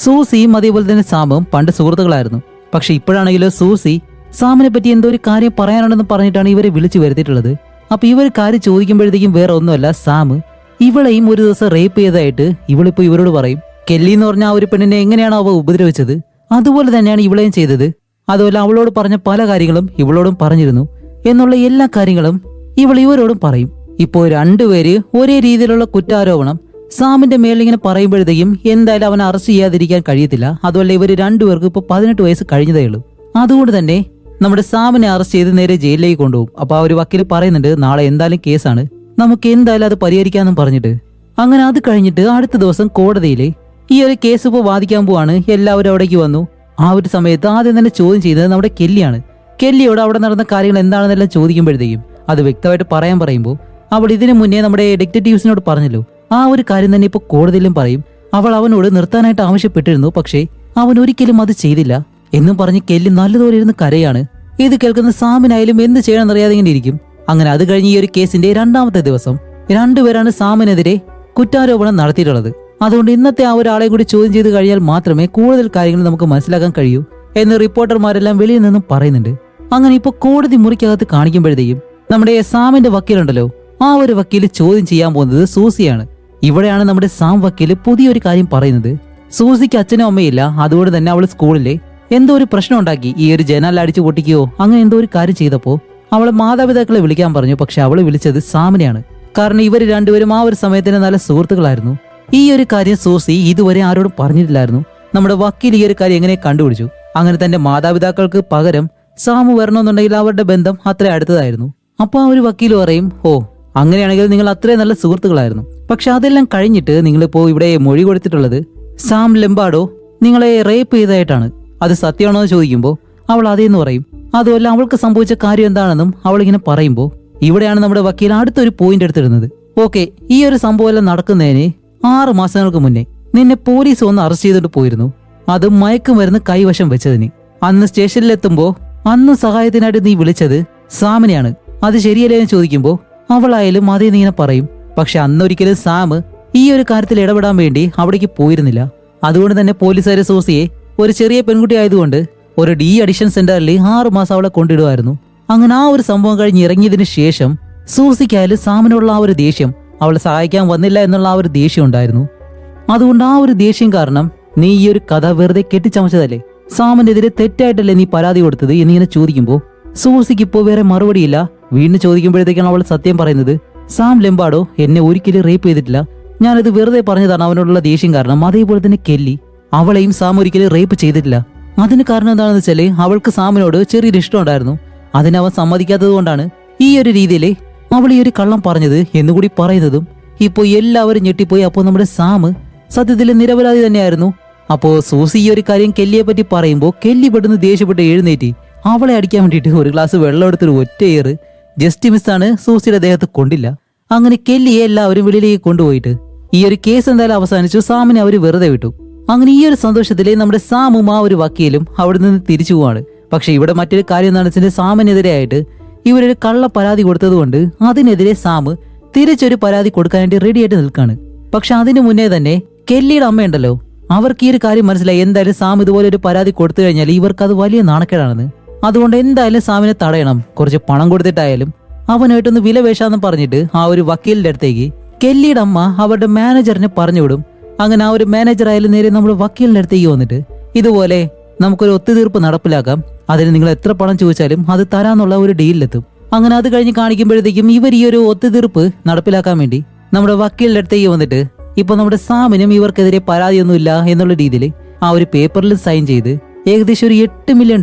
സൂസിയും അതേപോലെ തന്നെ സാമും പണ്ട് സുഹൃത്തുക്കളായിരുന്നു. പക്ഷെ ഇപ്പോഴാണെങ്കിലോ സൂസി സാമിനെ പറ്റി എന്തോ ഒരു കാര്യം പറയാനുണ്ടെന്ന് പറഞ്ഞിട്ടാണ് ഇവരെ വിളിച്ചു വരുത്തിയിട്ടുള്ളത്. അപ്പൊ ഇവർ കാര്യം ചോദിക്കുമ്പോഴത്തേക്കും വേറെ ഒന്നുമല്ല, സാം ഇവളെയും ഒരു ദിവസം റേപ്പ് ചെയ്തതായിട്ട് ഇവളിപ്പോ ഇവരോട് പറയും. കെല്ലി എന്ന് പറഞ്ഞ ആ ഒരു പെണ്ണിനെ എങ്ങനെയാണോ അവ ഉപദ്രവിച്ചത് അതുപോലെ തന്നെയാണ് ഇവളെയും ചെയ്തത്. അതുപോലെ അവളോട് പറഞ്ഞ പല കാര്യങ്ങളും ഇവളോടും പറഞ്ഞിരുന്നു എന്നുള്ള എല്ലാ കാര്യങ്ങളും ഇവരോടും പറയും. ഇപ്പോ രണ്ടുപേര് ഒരേ രീതിയിലുള്ള കുറ്റാരോപണം സാമിന്റെ മേലിങ്ങനെ പറയുമ്പോഴത്തേക്കും എന്തായാലും അവനെ അറസ്റ്റ് ചെയ്യാതിരിക്കാൻ കഴിയത്തില്ല. അതുപോലെ ഇവര് രണ്ടുപേർക്കും ഇപ്പൊ 18 വയസ്സ് കഴിഞ്ഞതേ ഉള്ളൂ. അതുകൊണ്ട് തന്നെ നമ്മുടെ സാമിനെ അറസ്റ്റ് ചെയ്ത് നേരെ ജയിലിലേക്ക് കൊണ്ടുപോകും. അപ്പൊ ആ ഒരു വക്കീൽ പറയുന്നുണ്ട്, നാളെ എന്തായാലും കേസാണ്, നമുക്ക് എന്തായാലും അത് പരിഹരിക്കാന്നും പറഞ്ഞിട്ട്. അങ്ങനെ അത് കഴിഞ്ഞിട്ട് അടുത്ത ദിവസം കോടതിയിലെ ഈ ഒരു കേസ് ഇപ്പോൾ വാദിക്കാൻ പോവാണ്. എല്ലാവരും അവിടേക്ക് വന്നു. ആ ഒരു സമയത്ത് ആദ്യം തന്നെ ചോദ്യം ചെയ്തത് നമ്മുടെ കെല്ലിയാണ്. കെല്ലിയോട് അവിടെ നടന്ന കാര്യങ്ങൾ എന്താണെന്നെല്ലാം ചോദിക്കുമ്പോഴത്തേക്കും അത് വ്യക്തമായിട്ട് പറയാൻ പറയുമ്പോൾ അവൾ ഇതിനു മുന്നേ നമ്മുടെ ഡിറ്റക്റ്റീവ്സിനോട് പറഞ്ഞല്ലോ, ആ ഒരു കാര്യം തന്നെ ഇപ്പോൾ കോടതിയിലും പറയും. അവൾ അവനോട് നിർത്താനായിട്ട് ആവശ്യപ്പെട്ടിരുന്നു, പക്ഷേ അവൻ ഒരിക്കലും അത് ചെയ്തില്ല എന്നും പറഞ്ഞ് കെല്ലി നല്ലതുപോലെ ഇരുന്ന് കരയാണ്. ഇത് കേൾക്കുന്ന സാമിനായാലും എന്ത് ചെയ്യണമെന്നറിയാതെ ഇങ്ങനെ ഇരിക്കും. അങ്ങനെ അത് കഴിഞ്ഞ് ഈ ഒരു കേസിന്റെ 2ാമത്തെ ദിവസം രണ്ടുപേരാണ് സാമിനെതിരെ കുറ്റാരോപണം നടത്തിയിട്ടുള്ളത്. അതുകൊണ്ട് ഇന്നത്തെ ആ ഒരാളെ കൂടി ചോദ്യം ചെയ്ത് കഴിഞ്ഞാൽ മാത്രമേ കൂടുതൽ കാര്യങ്ങൾ നമുക്ക് മനസ്സിലാക്കാൻ കഴിയൂ എന്ന് റിപ്പോർട്ടർമാരെല്ലാം വെളിയിൽ നിന്നും പറയുന്നുണ്ട്. അങ്ങനെ ഇപ്പൊ കോടതി മുറിക്കകത്ത് കാണിക്കുമ്പോഴത്തേക്കും നമ്മുടെ സാമിന്റെ വക്കീലുണ്ടല്ലോ, ആ ഒരു വക്കീല് ചോദ്യം ചെയ്യാൻ പോകുന്നത് സൂസിയാണ്. ഇവിടെയാണ് നമ്മുടെ സാം വക്കീല് പുതിയൊരു കാര്യം പറയുന്നത്. സൂസിക്ക് അച്ഛനും അമ്മയില്ല, അതുകൊണ്ട് തന്നെ അവള് സ്കൂളിലെ എന്തോ ഒരു പ്രശ്നം ഉണ്ടാക്കി, ഈ ഒരു ജനൽ അടിച്ചു പൊട്ടിക്കുകയോ അങ്ങനെ എന്തോ ഒരു കാര്യം ചെയ്തപ്പോ അവളെ മാതാപിതാക്കളെ വിളിക്കാൻ പറഞ്ഞു. പക്ഷെ അവള് വിളിച്ചത് സാമിനെയാണ്. കാരണം ഇവര് രണ്ടുപേരും ആ ഒരു സമയത്തിന് നല്ല സുഹൃത്തുക്കളായിരുന്നു. ഈ ഒരു കാര്യം സൂസി ഇതുവരെ ആരോടും പറഞ്ഞിട്ടില്ലായിരുന്നു. നമ്മുടെ വക്കീൽ ഈ ഒരു കാര്യം എങ്ങനെ കണ്ടുപിടിച്ചു. അങ്ങനെ തന്റെ മാതാപിതാക്കൾക്ക് പകരം സാമു വരണമെന്നുണ്ടെങ്കിൽ അവരുടെ ബന്ധം അത്ര അടുത്തതായിരുന്നു. അപ്പൊ ആ ഒരു വക്കീൽ പറയും, ഓ അങ്ങനെയാണെങ്കിൽ നിങ്ങൾ അത്രയും നല്ല സുഹൃത്തുക്കളായിരുന്നു. പക്ഷെ അതെല്ലാം കഴിഞ്ഞിട്ട് നിങ്ങളിപ്പോ ഇവിടെ മൊഴി കൊടുത്തിട്ടുള്ളത് സാം ലെമ്പാഡോ നിങ്ങളെ റേപ്പ് ചെയ്തതായിട്ടാണ്, അത് സത്യമാണോ എന്ന് ചോദിക്കുമ്പോൾ അവൾ അതേന്ന് പറയും. അതുമല്ല അവൾക്ക് സംഭവിച്ച കാര്യം എന്താണെന്നും അവളിങ്ങനെ പറയുമ്പോൾ ഇവിടെയാണ് നമ്മുടെ വക്കീൽ അടുത്തൊരു പോയിന്റ് എടുത്തിടുന്നത്. ഓക്കെ, ഈ ഒരു സംഭവം എല്ലാം നടക്കുന്നതിന് 6 മാസങ്ങൾക്ക് മുന്നേ നിന്നെ പോലീസ് വന്ന് അറസ്റ്റ് ചെയ്തിട്ട് പോയിരുന്നു, അത് മയക്കുമരുന്ന് കൈവശം വെച്ചതിന്. അന്ന് സ്റ്റേഷനിലെത്തുമ്പോ അന്ന് സഹായത്തിനായിട്ട് നീ വിളിച്ചത് സാമിനെയാണ്, അത് ശരിയല്ലേ എന്ന് ചോദിക്കുമ്പോ അവളായാലും അതേ നീ ഇങ്ങനെ പറയും. പക്ഷെ അന്നൊരിക്കലും സാം ഈ ഒരു കാര്യത്തിൽ ഇടപെടാൻ വേണ്ടി അവിടേക്ക് പോയിരുന്നില്ല. അതുകൊണ്ട് തന്നെ പോലീസുകാരെ സൂസിയെ ഒരു ചെറിയ പെൺകുട്ടി ആയതുകൊണ്ട് ഒരു ഡി അഡിക്ഷൻ സെന്ററിൽ 6 മാസം അവളെ കൊണ്ടിടുമായിരുന്നു. അങ്ങനെ ആ ഒരു സംഭവം കഴിഞ്ഞ് ഇറങ്ങിയതിനു ശേഷം സൂസിക്കായാലും സാമിനുള്ള ആ ഒരു ദേഷ്യം, അവളെ സഹായിക്കാൻ വന്നില്ല എന്നുള്ള ആ ഒരു ദേഷ്യം ഉണ്ടായിരുന്നു. അതുകൊണ്ട് ആ ഒരു ദേഷ്യം കാരണം നീ ഈ ഒരു കഥ വെറുതെ കെട്ടിച്ചമച്ചതല്ലേ, സാമിനെതിരെ തെറ്റായിട്ടല്ലേ നീ പരാതി കൊടുത്തത് എന്നിങ്ങനെ ചോദിക്കുമ്പോൾ സൂസിക്ക് ഇപ്പോൾ വേറെ മറുപടിയില്ല. വീണ്ടും ചോദിക്കുമ്പോഴത്തേക്കാണ് അവൾ സത്യം പറയുന്നത്, സാം ലെമ്പാഡോ എന്നെ ഒരിക്കലും റേപ്പ് ചെയ്തിട്ടില്ല, ഞാനത് വെറുതെ പറഞ്ഞതാണ് അവനോടുള്ള ദേഷ്യം കാരണം. അതേപോലെ തന്നെ കെല്ലി, അവളെയും സാം ഒരിക്കലും റേപ്പ് ചെയ്തിട്ടില്ല. അതിന് കാരണം എന്താണെന്ന് വെച്ചാല് അവൾക്ക് സാമിനോട് ചെറിയൊരു ഇഷ്ടം ഉണ്ടായിരുന്നു, അതിനവൻ സമ്മതിക്കാത്തത് കൊണ്ടാണ് ഈ ഒരു രീതിയിൽ അവൾ ഈ ഒരു കള്ളം പറഞ്ഞത് എന്നുകൂടി പറയുന്നതും ഇപ്പൊ എല്ലാവരും ഞെട്ടിപ്പോയി. അപ്പോൾ നമ്മുടെ സാം സത്യത്തിൽ നിരപരാധി തന്നെയായിരുന്നു. അപ്പോ സൂസി ഈ ഒരു കാര്യം കെല്ലിയെ പറ്റി പറയുമ്പോൾ കെല്ലി പെട്ടെന്ന് ദേഷ്യപ്പെട്ട് എഴുന്നേറ്റി അവളെ അടിക്കാൻ വേണ്ടിയിട്ട് ഒരു ഗ്ലാസ് വെള്ളം എടുത്തൊരു ഒറ്റ ഏറ് ജസ്റ്റ് മിസ്സാണ് സൂസിയുടെ ദേഹത്ത് കൊണ്ടില്ല. അങ്ങനെ കെല്ലിയെ എല്ലാവരും വെളിയിലേക്ക് കൊണ്ടുപോയിട്ട് ഈ ഒരു കേസ് എന്തായാലും അവസാനിച്ചു. സാമിനെ അവർ വെറുതെ വിട്ടു. അങ്ങനെ ഈ ഒരു സന്തോഷത്തില് നമ്മുടെ സാമും ആ ഒരു വക്കീലും അവിടെ നിന്ന് തിരിച്ചു പോവാണ്. പക്ഷെ ഇവിടെ മറ്റൊരു കാര്യം എന്താണെന്ന് വെച്ചാൽ സാമിനെതിരെയായിട്ട് ഇവരൊരു കള്ള പരാതി കൊടുത്തത് കൊണ്ട് അതിനെതിരെ സാം തിരിച്ചൊരു പരാതി കൊടുക്കാനായിട്ട് റെഡിയായിട്ട് നിൽക്കാണ്. പക്ഷെ അതിനു മുന്നേ തന്നെ കെല്ലിയുടെ അമ്മയുണ്ടല്ലോ, അവർക്ക് ഈ ഒരു കാര്യം മനസ്സിലായി, എന്തായാലും സാം ഇതുപോലെ ഒരു പരാതി കൊടുത്തു കഴിഞ്ഞാൽ ഇവർക്ക് അത് വലിയ നാണക്കേടാണെന്ന്. അതുകൊണ്ട് എന്തായാലും സാമിനെ തടയണം, കുറച്ച് പണം കൊടുത്തിട്ടായാലും അവനായിട്ടൊന്ന് വില വേഷാന്ന് പറഞ്ഞിട്ട് ആ ഒരു വക്കീലിന്റെ അടുത്തേക്ക് കെല്ലിയുടെ അമ്മ അവരുടെ മാനേജറിനെ പറഞ്ഞുവിടും. അങ്ങനെ ആ ഒരു മാനേജർ ആയാലും നേരെ നമ്മുടെ വക്കീലിന്റെ അടുത്തേക്ക് വന്നിട്ട് ഇതുപോലെ നമുക്കൊരു ഒത്തുതീർപ്പ് നടപ്പിലാക്കാം, അതിന് നിങ്ങൾ എത്ര പണം ചോദിച്ചാലും അത് തരാന്നുള്ള ഒരു ഡീലിലെത്തും. അങ്ങനെ അത് കഴിഞ്ഞ് കാണിക്കുമ്പോഴത്തേക്കും ഇവർ ഈ ഒരു ഒത്തുതീർപ്പ് നടപ്പിലാക്കാൻ വേണ്ടി നമ്മുടെ വക്കീലിന്റെ അടുത്തേക്ക് വന്നിട്ട് ഇപ്പൊ നമ്മുടെ സാമിനും ഇവർക്കെതിരെ പരാതിയൊന്നുമില്ല എന്നുള്ള രീതിയിൽ ആ ഒരു പേപ്പറിൽ സൈൻ ചെയ്ത് ഏകദേശം ഒരു $8 മില്യൺ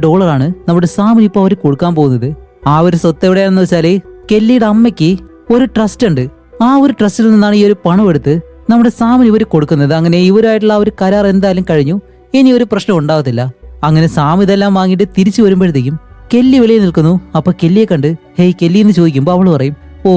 നമ്മുടെ സാമിന് ഇപ്പൊ അവർ കൊടുക്കാൻ പോകുന്നത്. ആ ഒരു സ്വത്ത് എവിടെയാണെന്ന് വെച്ചാല് കെല്ലിയുടെ അമ്മയ്ക്ക് ഒരു ട്രസ്റ്റ് ഉണ്ട്. ആ ഒരു ട്രസ്റ്റിൽ നിന്നാണ് ഈ ഒരു പണം എടുത്ത് നമ്മുടെ സാമിന് ഇവർ കൊടുക്കുന്നത്. അങ്ങനെ ഇവരായിട്ടുള്ള ആ ഒരു കരാർ എന്തായാലും കഴിഞ്ഞു, ഇനി ഒരു പ്രശ്നം ഉണ്ടാകത്തില്ല. അങ്ങനെ സാം ഇതെല്ലാം വാങ്ങിയിട്ട് തിരിച്ചു വരുമ്പോഴത്തേക്കും കെല്ലി വെളിയിൽ നിൽക്കുന്നു. അപ്പൊ കെല്ലിയെ കണ്ട് ഹേയ് കെല്ലി എന്ന് ചോദിക്കുമ്പോൾ അവള് പറയും, ഓ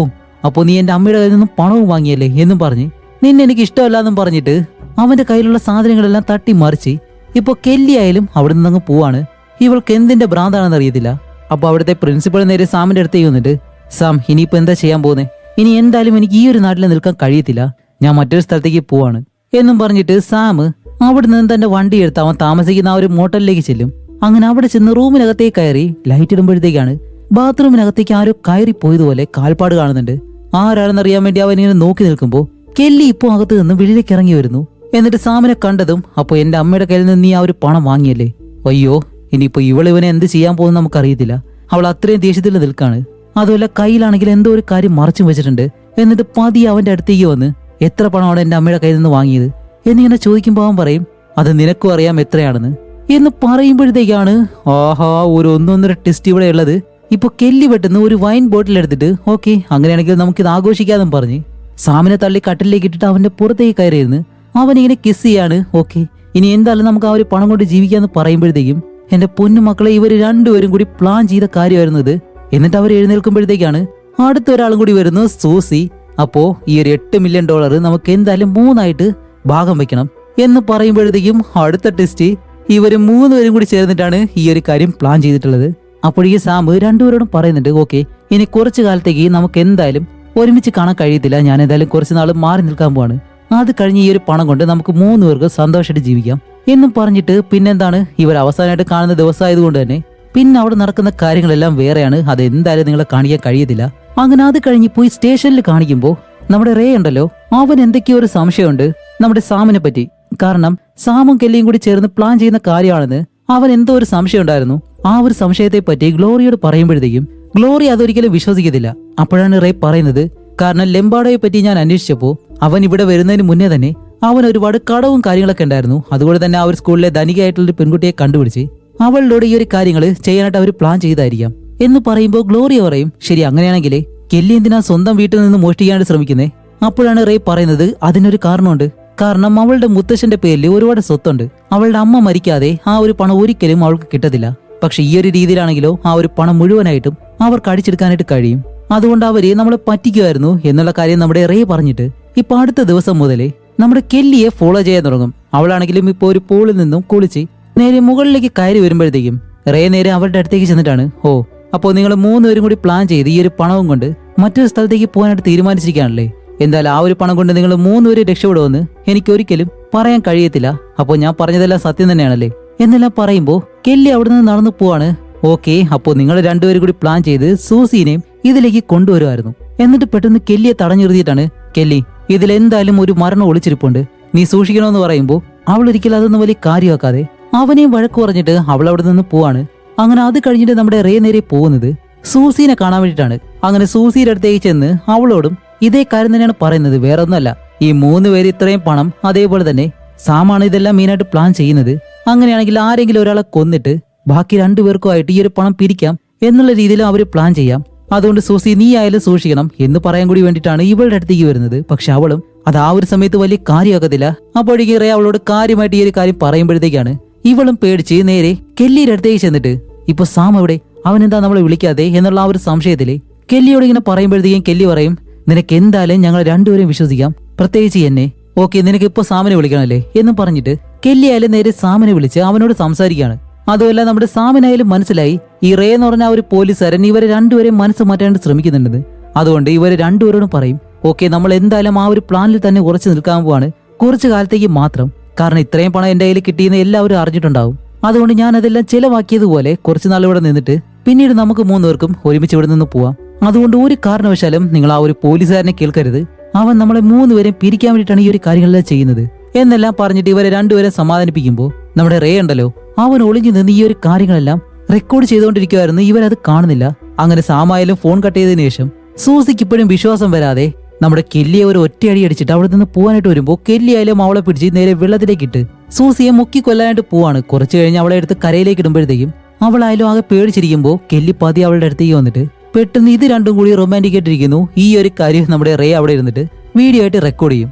അപ്പൊ നീ എന്റെ അമ്മയുടെ കയ്യിൽ നിന്നും പണവും വാങ്ങിയല്ലേ എന്നും പറഞ്ഞ് നിന്നെ എനിക്ക് ഇഷ്ടമല്ല എന്നും പറഞ്ഞിട്ട് അവന്റെ കയ്യിലുള്ള സാധനങ്ങളെല്ലാം തട്ടി മറിച്ച് ഇപ്പൊ കെല്ലി ആയാലും അവിടെ നിന്നങ്ങ് പോവാണ്. ഇവൾക്ക് എന്തിന്റെ ഭ്രാന്താണെന്ന് അറിയത്തില്ല. അപ്പൊ അവിടുത്തെ പ്രിൻസിപ്പൾ നേരെ സാമിന്റെ അടുത്തേക്ക് വന്നിട്ട്, സാം ഇനിയിപ്പോ എന്താ ചെയ്യാൻ പോകുന്നത്? ഇനി എന്തായാലും എനിക്ക് ഈ ഒരു നാട്ടിൽ നിൽക്കാൻ കഴിയത്തില്ല, ഞാൻ മറ്റൊരു സ്ഥലത്തേക്ക് പോവാണ് എന്നും പറഞ്ഞിട്ട് സാം അവിടെ നിന്ന് തന്റെ വണ്ടി എടുത്ത് അവൻ താമസിക്കുന്ന ആ ഒരു മോട്ടലിലേക്ക് ചെല്ലും. അങ്ങനെ അവിടെ ചെന്ന് റൂമിനകത്തേക്ക് കയറി ലൈറ്റ് ഇടുമ്പോഴത്തേക്കാണ് ബാത്റൂമിനകത്തേക്ക് ആരോ കയറി പോയതുപോലെ കാൽപ്പാട് കാണുന്നുണ്ട്. ആരാണെന്നറിയാൻ വേണ്ടി അവൻ ഇങ്ങനെ നോക്കി നിൽക്കുമ്പോ കെല്ലി ഇപ്പൊ അകത്ത് നിന്ന് വെളിയിലേക്ക് ഇറങ്ങി വരുന്നു. എന്നിട്ട് സാമിനെ കണ്ടതും, അപ്പൊ എന്റെ അമ്മയുടെ കയ്യിൽ നിന്ന് നീ ആ ഒരു പണം വാങ്ങിയല്ലേ, അയ്യോ ഇനിയിപ്പോ ഇവനെ എന്ത് ചെയ്യാൻ പോകുന്ന നമുക്കറിയത്തില്ല. അവൾ അത്രയും ദേഷ്യത്തിൽ നിൽക്കാണ്. അതുപോലെ കയ്യിലാണെങ്കിൽ എന്തോ ഒരു കാര്യം മറച്ചു വെച്ചിട്ടുണ്ട്. എന്നിട്ട് പതിയെ അവന്റെ അടുത്തേക്ക് വന്ന് എത്ര പണമാണ് എന്റെ അമ്മയുടെ കയ്യിൽ നിന്ന് വാങ്ങിയത് എന്നിങ്ങനെ ചോദിക്കുമ്പോൾ അവൻ പറയും, അത് നിനക്കും അറിയാം എത്രയാണെന്ന് എന്ന് പറയുമ്പോഴത്തേക്കാണ് ആഹാ ഒരു ഒന്നൊന്നര ടെസ്റ്റ് ഇവിടെ ഉള്ളത്. ഇപ്പൊ കെല്ലി പെട്ടെന്ന് ഒരു വൈൻ ബോട്ടിൽ എടുത്തിട്ട് ഓക്കെ അങ്ങനെയാണെങ്കിൽ നമുക്കിത് ആഘോഷിക്കാതെന്ന് പറഞ്ഞ് സാമിനെ തള്ളി കട്ടിലേക്ക് ഇട്ടിട്ട് അവന്റെ പുറത്തേക്ക് കയറിയിരുന്ന് അവനിങ്ങനെ കിസ് ചെയ്യാണ്. ഓക്കെ ഇനി എന്തായാലും നമുക്ക് ആ ഒരു പണം കൊണ്ട് ജീവിക്കാന്ന് പറയുമ്പോഴത്തേക്കും എന്റെ പൊന്നു മക്കളെ ഇവർ രണ്ടുപേരും കൂടി പ്ലാൻ ചെയ്ത കാര്യമായിരുന്നത്. എന്നിട്ട് അവർ എഴുന്നേൽക്കുമ്പോഴത്തേക്കാണ് അടുത്ത ഒരാളും കൂടി വരുന്നു, സൂസി. അപ്പോ ഈ ഒരു $8 മില്യൺ നമുക്ക് എന്തായാലും 3 ഭാഗം വെക്കണം എന്ന് പറയുമ്പോഴത്തേക്കും അടുത്ത ടെസ്റ്റ് ഇവര് 3 പേരും കൂടി ചേർന്നിട്ടാണ് ഈ ഒരു കാര്യം പ്ലാൻ ചെയ്തിട്ടുള്ളത്. അപ്പോഴേക്ക് സാം രണ്ടുപേരോടും പറയുന്നുണ്ട്, ഓക്കെ ഇനി കുറച്ചു കാലത്തേക്ക് നമുക്ക് എന്തായാലും ഒരുമിച്ച് കാണാൻ കഴിയത്തില്ല, ഞാൻ എന്തായാലും കുറച്ച് നാൾ മാറി നിൽക്കാൻ പോവാണ്, അത് കഴിഞ്ഞ് ഈ ഒരു പണം കൊണ്ട് നമുക്ക് 3 പേർക്ക് സന്തോഷമായിട്ട് ജീവിക്കാം എന്നും പറഞ്ഞിട്ട് പിന്നെന്താണ് ഇവർ അവസാനമായിട്ട് കാണുന്ന ദിവസമായതുകൊണ്ട് തന്നെ പിന്നെ അവിടെ നടക്കുന്ന കാര്യങ്ങളെല്ലാം വേറെയാണ്, അത് എന്തായാലും നിങ്ങളെ കാണിക്കാൻ കഴിയത്തില്ല. അങ്ങനെ അത് കഴിഞ്ഞ് പോയി സ്റ്റേഷനിൽ കാണിക്കുമ്പോൾ നമ്മുടെ റേ ഉണ്ടല്ലോ, അവൻ എന്തൊക്കെയോ ഒരു സംശയമുണ്ട് നമ്മുടെ സാമിനെ പറ്റി. കാരണം സാമും കെല്ലിയും കൂടി ചേർന്ന് പ്ലാൻ ചെയ്യുന്ന കാര്യമാണെന്ന് അവൻ എന്തോ ഒരു സംശയം ഉണ്ടായിരുന്നു. ആ ഒരു സംശയത്തെ പറ്റി ഗ്ലോറിയോട് പറയുമ്പോഴത്തേക്കും ഗ്ലോറി അതൊരിക്കലും വിശ്വസിക്കത്തില്ല. അപ്പോഴാണ് റേ പറയുന്നത്, കാരണം ലെമ്പാഡോയെ പറ്റി ഞാൻ അന്വേഷിച്ചപ്പോ അവൻ ഇവിടെ വരുന്നതിന് മുന്നേ തന്നെ അവൻ ഒരുപാട് കടവും കാര്യങ്ങളൊക്കെ ഉണ്ടായിരുന്നു. അതുകൊണ്ട് തന്നെ ആ ഒരു സ്കൂളിലെ ധനികയായിട്ടുള്ള ഒരു പെൺകുട്ടിയെ കണ്ടുപിടിച്ച് അവളിലൂടെ ഈ ഒരു കാര്യങ്ങൾ ചെയ്യാനായിട്ട് അവർ പ്ലാൻ ചെയ്തായിരിക്കാം എന്ന് പറയുമ്പോൾ ഗ്ലോറിയ പറയും, ശരി അങ്ങനെയാണെങ്കിലേ കെല്ലി എന്തിനാ സ്വന്തം വീട്ടിൽ നിന്ന് മോഷ്ടിക്കാനായിട്ട് ശ്രമിക്കുന്നേ? അപ്പോഴാണ് റേ പറയുന്നത്, അതിനൊരു കാരണമുണ്ട്. കാരണം അവളുടെ മുത്തശ്ശന്റെ പേരിൽ ഒരുപാട് സ്വത്തുണ്ട്. അവളുടെ അമ്മ മരിക്കാതെ ആ ഒരു പണം ഒരിക്കലും അവൾക്ക് കിട്ടത്തില്ല. പക്ഷെ ഈ ഒരു രീതിയിലാണെങ്കിലോ ആ ഒരു പണം മുഴുവനായിട്ടും അവർക്ക് അടിച്ചെടുക്കാനായിട്ട് കഴിയും. അതുകൊണ്ട് അവര് നമ്മളെ പറ്റിക്കുമായിരുന്നു എന്നുള്ള കാര്യം നമ്മുടെ റേ പറഞ്ഞിട്ട് ഇപ്പൊ അടുത്ത ദിവസം മുതലേ നമ്മുടെ കെല്ലിയെ ഫോളോ ചെയ്യാൻ തുടങ്ങും. അവളാണെങ്കിലും ഇപ്പൊ ഒരു പൂളിൽ നിന്നും കുളിച്ച് നേരെ മുകളിലേക്ക് കയറി വരുമ്പോഴത്തേക്കും റേ നേരെ അവരുടെ അടുത്തേക്ക് ചെന്നിട്ടാണ്, ഓ അപ്പോൾ നിങ്ങൾ 3 പേരും കൂടി പ്ലാൻ ചെയ്ത് ഈ ഒരു പണവും കൊണ്ട് മറ്റൊരു സ്ഥലത്തേക്ക് പോകാനായിട്ട് തീരുമാനിച്ചിരിക്കുകയാണല്ലേ? എന്തായാലും ആ ഒരു പണം കൊണ്ട് നിങ്ങൾ 3 പേര് രക്ഷപ്പെടുമെന്ന് എനിക്ക് ഒരിക്കലും പറയാൻ കഴിയത്തില്ല. അപ്പോൾ ഞാൻ പറഞ്ഞതെല്ലാം സത്യം തന്നെയാണല്ലേ എന്നെല്ലാം പറയുമ്പോൾ കെല്ലി അവിടെ നിന്ന് നടന്നു പോവാണ്. ഓക്കെ അപ്പോൾ നിങ്ങൾ രണ്ടുപേരും കൂടി പ്ലാൻ ചെയ്ത് സൂസിനെയും ഇതിലേക്ക് കൊണ്ടുവരുമായിരുന്നു. എന്നിട്ട് പെട്ടെന്ന് കെല്ലിയെ തടഞ്ഞു നിർത്തിയിട്ടാണ്, കെല്ലി ഇതിലെന്തായാലും ഒരു മരണം ഒളിച്ചിരിപ്പുണ്ട്, നീ സൂക്ഷിക്കണമെന്ന് പറയുമ്പോൾ അവൾ ഒരിക്കലും അതൊന്നും വലിയ കാര്യമാക്കാതെ അവനെയും വഴക്ക് പറഞ്ഞിട്ട് അവൾ അവിടെ നിന്ന് പോവാണ്. അങ്ങനെ അത് കഴിഞ്ഞിട്ട് നമ്മുടെ റേ നേരെ പോകുന്നത് സൂസിനെ കാണാൻ വേണ്ടിയിട്ടാണ്. അങ്ങനെ സൂസിയുടെ അടുത്തേക്ക് ചെന്ന് അവളോടും ഇതേ കാര്യം തന്നെയാണ് പറയുന്നത്, വേറെ ഒന്നുമല്ല. ഈ 3 പേര് ഇത്രയും പണം, അതേപോലെ തന്നെ സാമാണ് ഇതെല്ലാം മെയിനായിട്ട് പ്ലാൻ ചെയ്യുന്നത്. അങ്ങനെയാണെങ്കിൽ ആരെങ്കിലും ഒരാളെ കൊന്നിട്ട് ബാക്കി 2 പേർക്കുമായിട്ട് ഈ ഒരു പണം പിരിക്കാം എന്നുള്ള രീതിയിലും അവർ പ്ലാൻ ചെയ്യാം. അതുകൊണ്ട് സൂസി നീ ആയാലും സൂക്ഷിക്കണം എന്ന് പറയാൻ കൂടി വേണ്ടിയിട്ടാണ് ഇവളുടെ അടുത്തേക്ക് വരുന്നത്. പക്ഷെ അവളും അത് ആ ഒരു സമയത്ത് വലിയ കാര്യമാക്കത്തില്ല. അപ്പോഴേക്കും റേ അവളോട് കാര്യമായിട്ട് ഈ ഒരു കാര്യം പറയുമ്പോഴത്തേക്കാണ് ഇവളും പേടിച്ച് നേരെ കെല്ലിയുടെ അടുത്തേക്ക് ചെന്നിട്ട്, ഇപ്പൊ സാം എവിടെ, അവൻ എന്താ നമ്മളെ വിളിക്കാതെ എന്നുള്ള ആ ഒരു സംശയത്തില് കെല്ലിയോട് ഇങ്ങനെ പറയുമ്പോഴത്തേക്കും കെല്ലി പറയും, നിനക്ക് എന്തായാലും ഞങ്ങൾ 2 പേരെയും വിശ്വസിക്കാം, പ്രത്യേകിച്ച് എന്നെ. ഓക്കെ നിനക്ക് ഇപ്പൊ സാമിനെ വിളിക്കണല്ലേ എന്നും പറഞ്ഞിട്ട് കെല്ലി ആയാലും നേരെ സാമിനെ വിളിച്ച് അവനോട് സംസാരിക്കുകയാണ്. അതുമല്ല നമ്മുടെ സാമിനായാലും മനസ്സിലായി ഈ റേ എന്ന് പറഞ്ഞ ഒരു പോലീസുകാരൻ ഇവരെ 2 പേരെയും മനസ്സ് മാറ്റാനായിട്ട് ശ്രമിക്കുന്നുണ്ടെന്ന്. അതുകൊണ്ട് ഇവരെ 2 പേരോടും പറയും, ഓക്കെ നമ്മൾ എന്തായാലും ആ ഒരു പ്ലാനിൽ തന്നെ ഉറച്ചു നിൽക്കാൻ പോവാണ്, കുറച്ചു കാലത്തേക്ക് മാത്രം. കാരണം ഇത്രയും പണം എന്റെ കയ്യിൽ കിട്ടിയെന്ന് എല്ലാവരും അറിഞ്ഞിട്ടുണ്ടാവും. അതുകൊണ്ട് ഞാൻ അതെല്ലാം ചിലവാക്കിയതുപോലെ കുറച്ചു നാൾ ഇവിടെ നിന്നിട്ട് പിന്നീട് നമുക്ക് 3 പേർക്കും ഒരുമിച്ച് ഇവിടെ നിന്ന് പോവാം. അതുകൊണ്ട് ഒരു കാരണവശാലും നിങ്ങൾ ആ ഒരു പോലീസുകാരനെ കേൾക്കരുത്, അവൻ നമ്മളെ 3 പേരെയും പിരിക്കാൻ വേണ്ടിയിട്ടാണ് ഈ ഒരു കാര്യങ്ങളെല്ലാം ചെയ്യുന്നത് എന്നെല്ലാം പറഞ്ഞിട്ട് ഇവരെ 2 പേരെ സമാധാനിപ്പിക്കുമ്പോൾ നമ്മുടെ റേ ഉണ്ടല്ലോ, അവൻ ഒളിഞ്ഞു നിന്ന് ഈ ഒരു കാര്യങ്ങളെല്ലാം റെക്കോർഡ് ചെയ്തുകൊണ്ടിരിക്കുവായിരുന്നു. ഇവരത് കാണുന്നില്ല. അങ്ങനെ സാമായാലും ഫോൺ കട്ട് ചെയ്തതിനു ശേഷം സൂസിക്ക് ഇപ്പോഴും വിശ്വാസം വരാതെ നമ്മുടെ കെല്ലിയെ ഒരു ഒറ്റയടി അടിച്ചിട്ട് അവിടെ നിന്ന് പോകാനായിട്ട് വരുമ്പോൾ കെല്ലി ആയാലും അവളെ പിടിച്ച് നേരെ വെള്ളത്തിലേക്ക് ഇട്ട് സൂസിയെ മുക്കി കൊല്ലാനായിട്ട് പോവാണ്. കുറച്ചു കഴിഞ്ഞ് അവളെ എടുത്ത് കരയിലേക്ക് ഇടുമ്പോഴത്തേക്കും അവളായാലും ആകെ പേടിച്ചിരിക്കുമ്പോൾ കെല്ലി പതി അവളുടെ അടുത്തേക്ക് വന്നിട്ട് പെട്ടെന്ന് ഇത് രണ്ടും കൂടി റൊമാൻറ്റിക് ആയിട്ടിരിക്കുന്നു. ഈ ഒരു കാര്യം നമ്മുടെ റേ അവിടെ ഇരുന്നിട്ട് വീഡിയോ ആയിട്ട് റെക്കോർഡ് ചെയ്യും.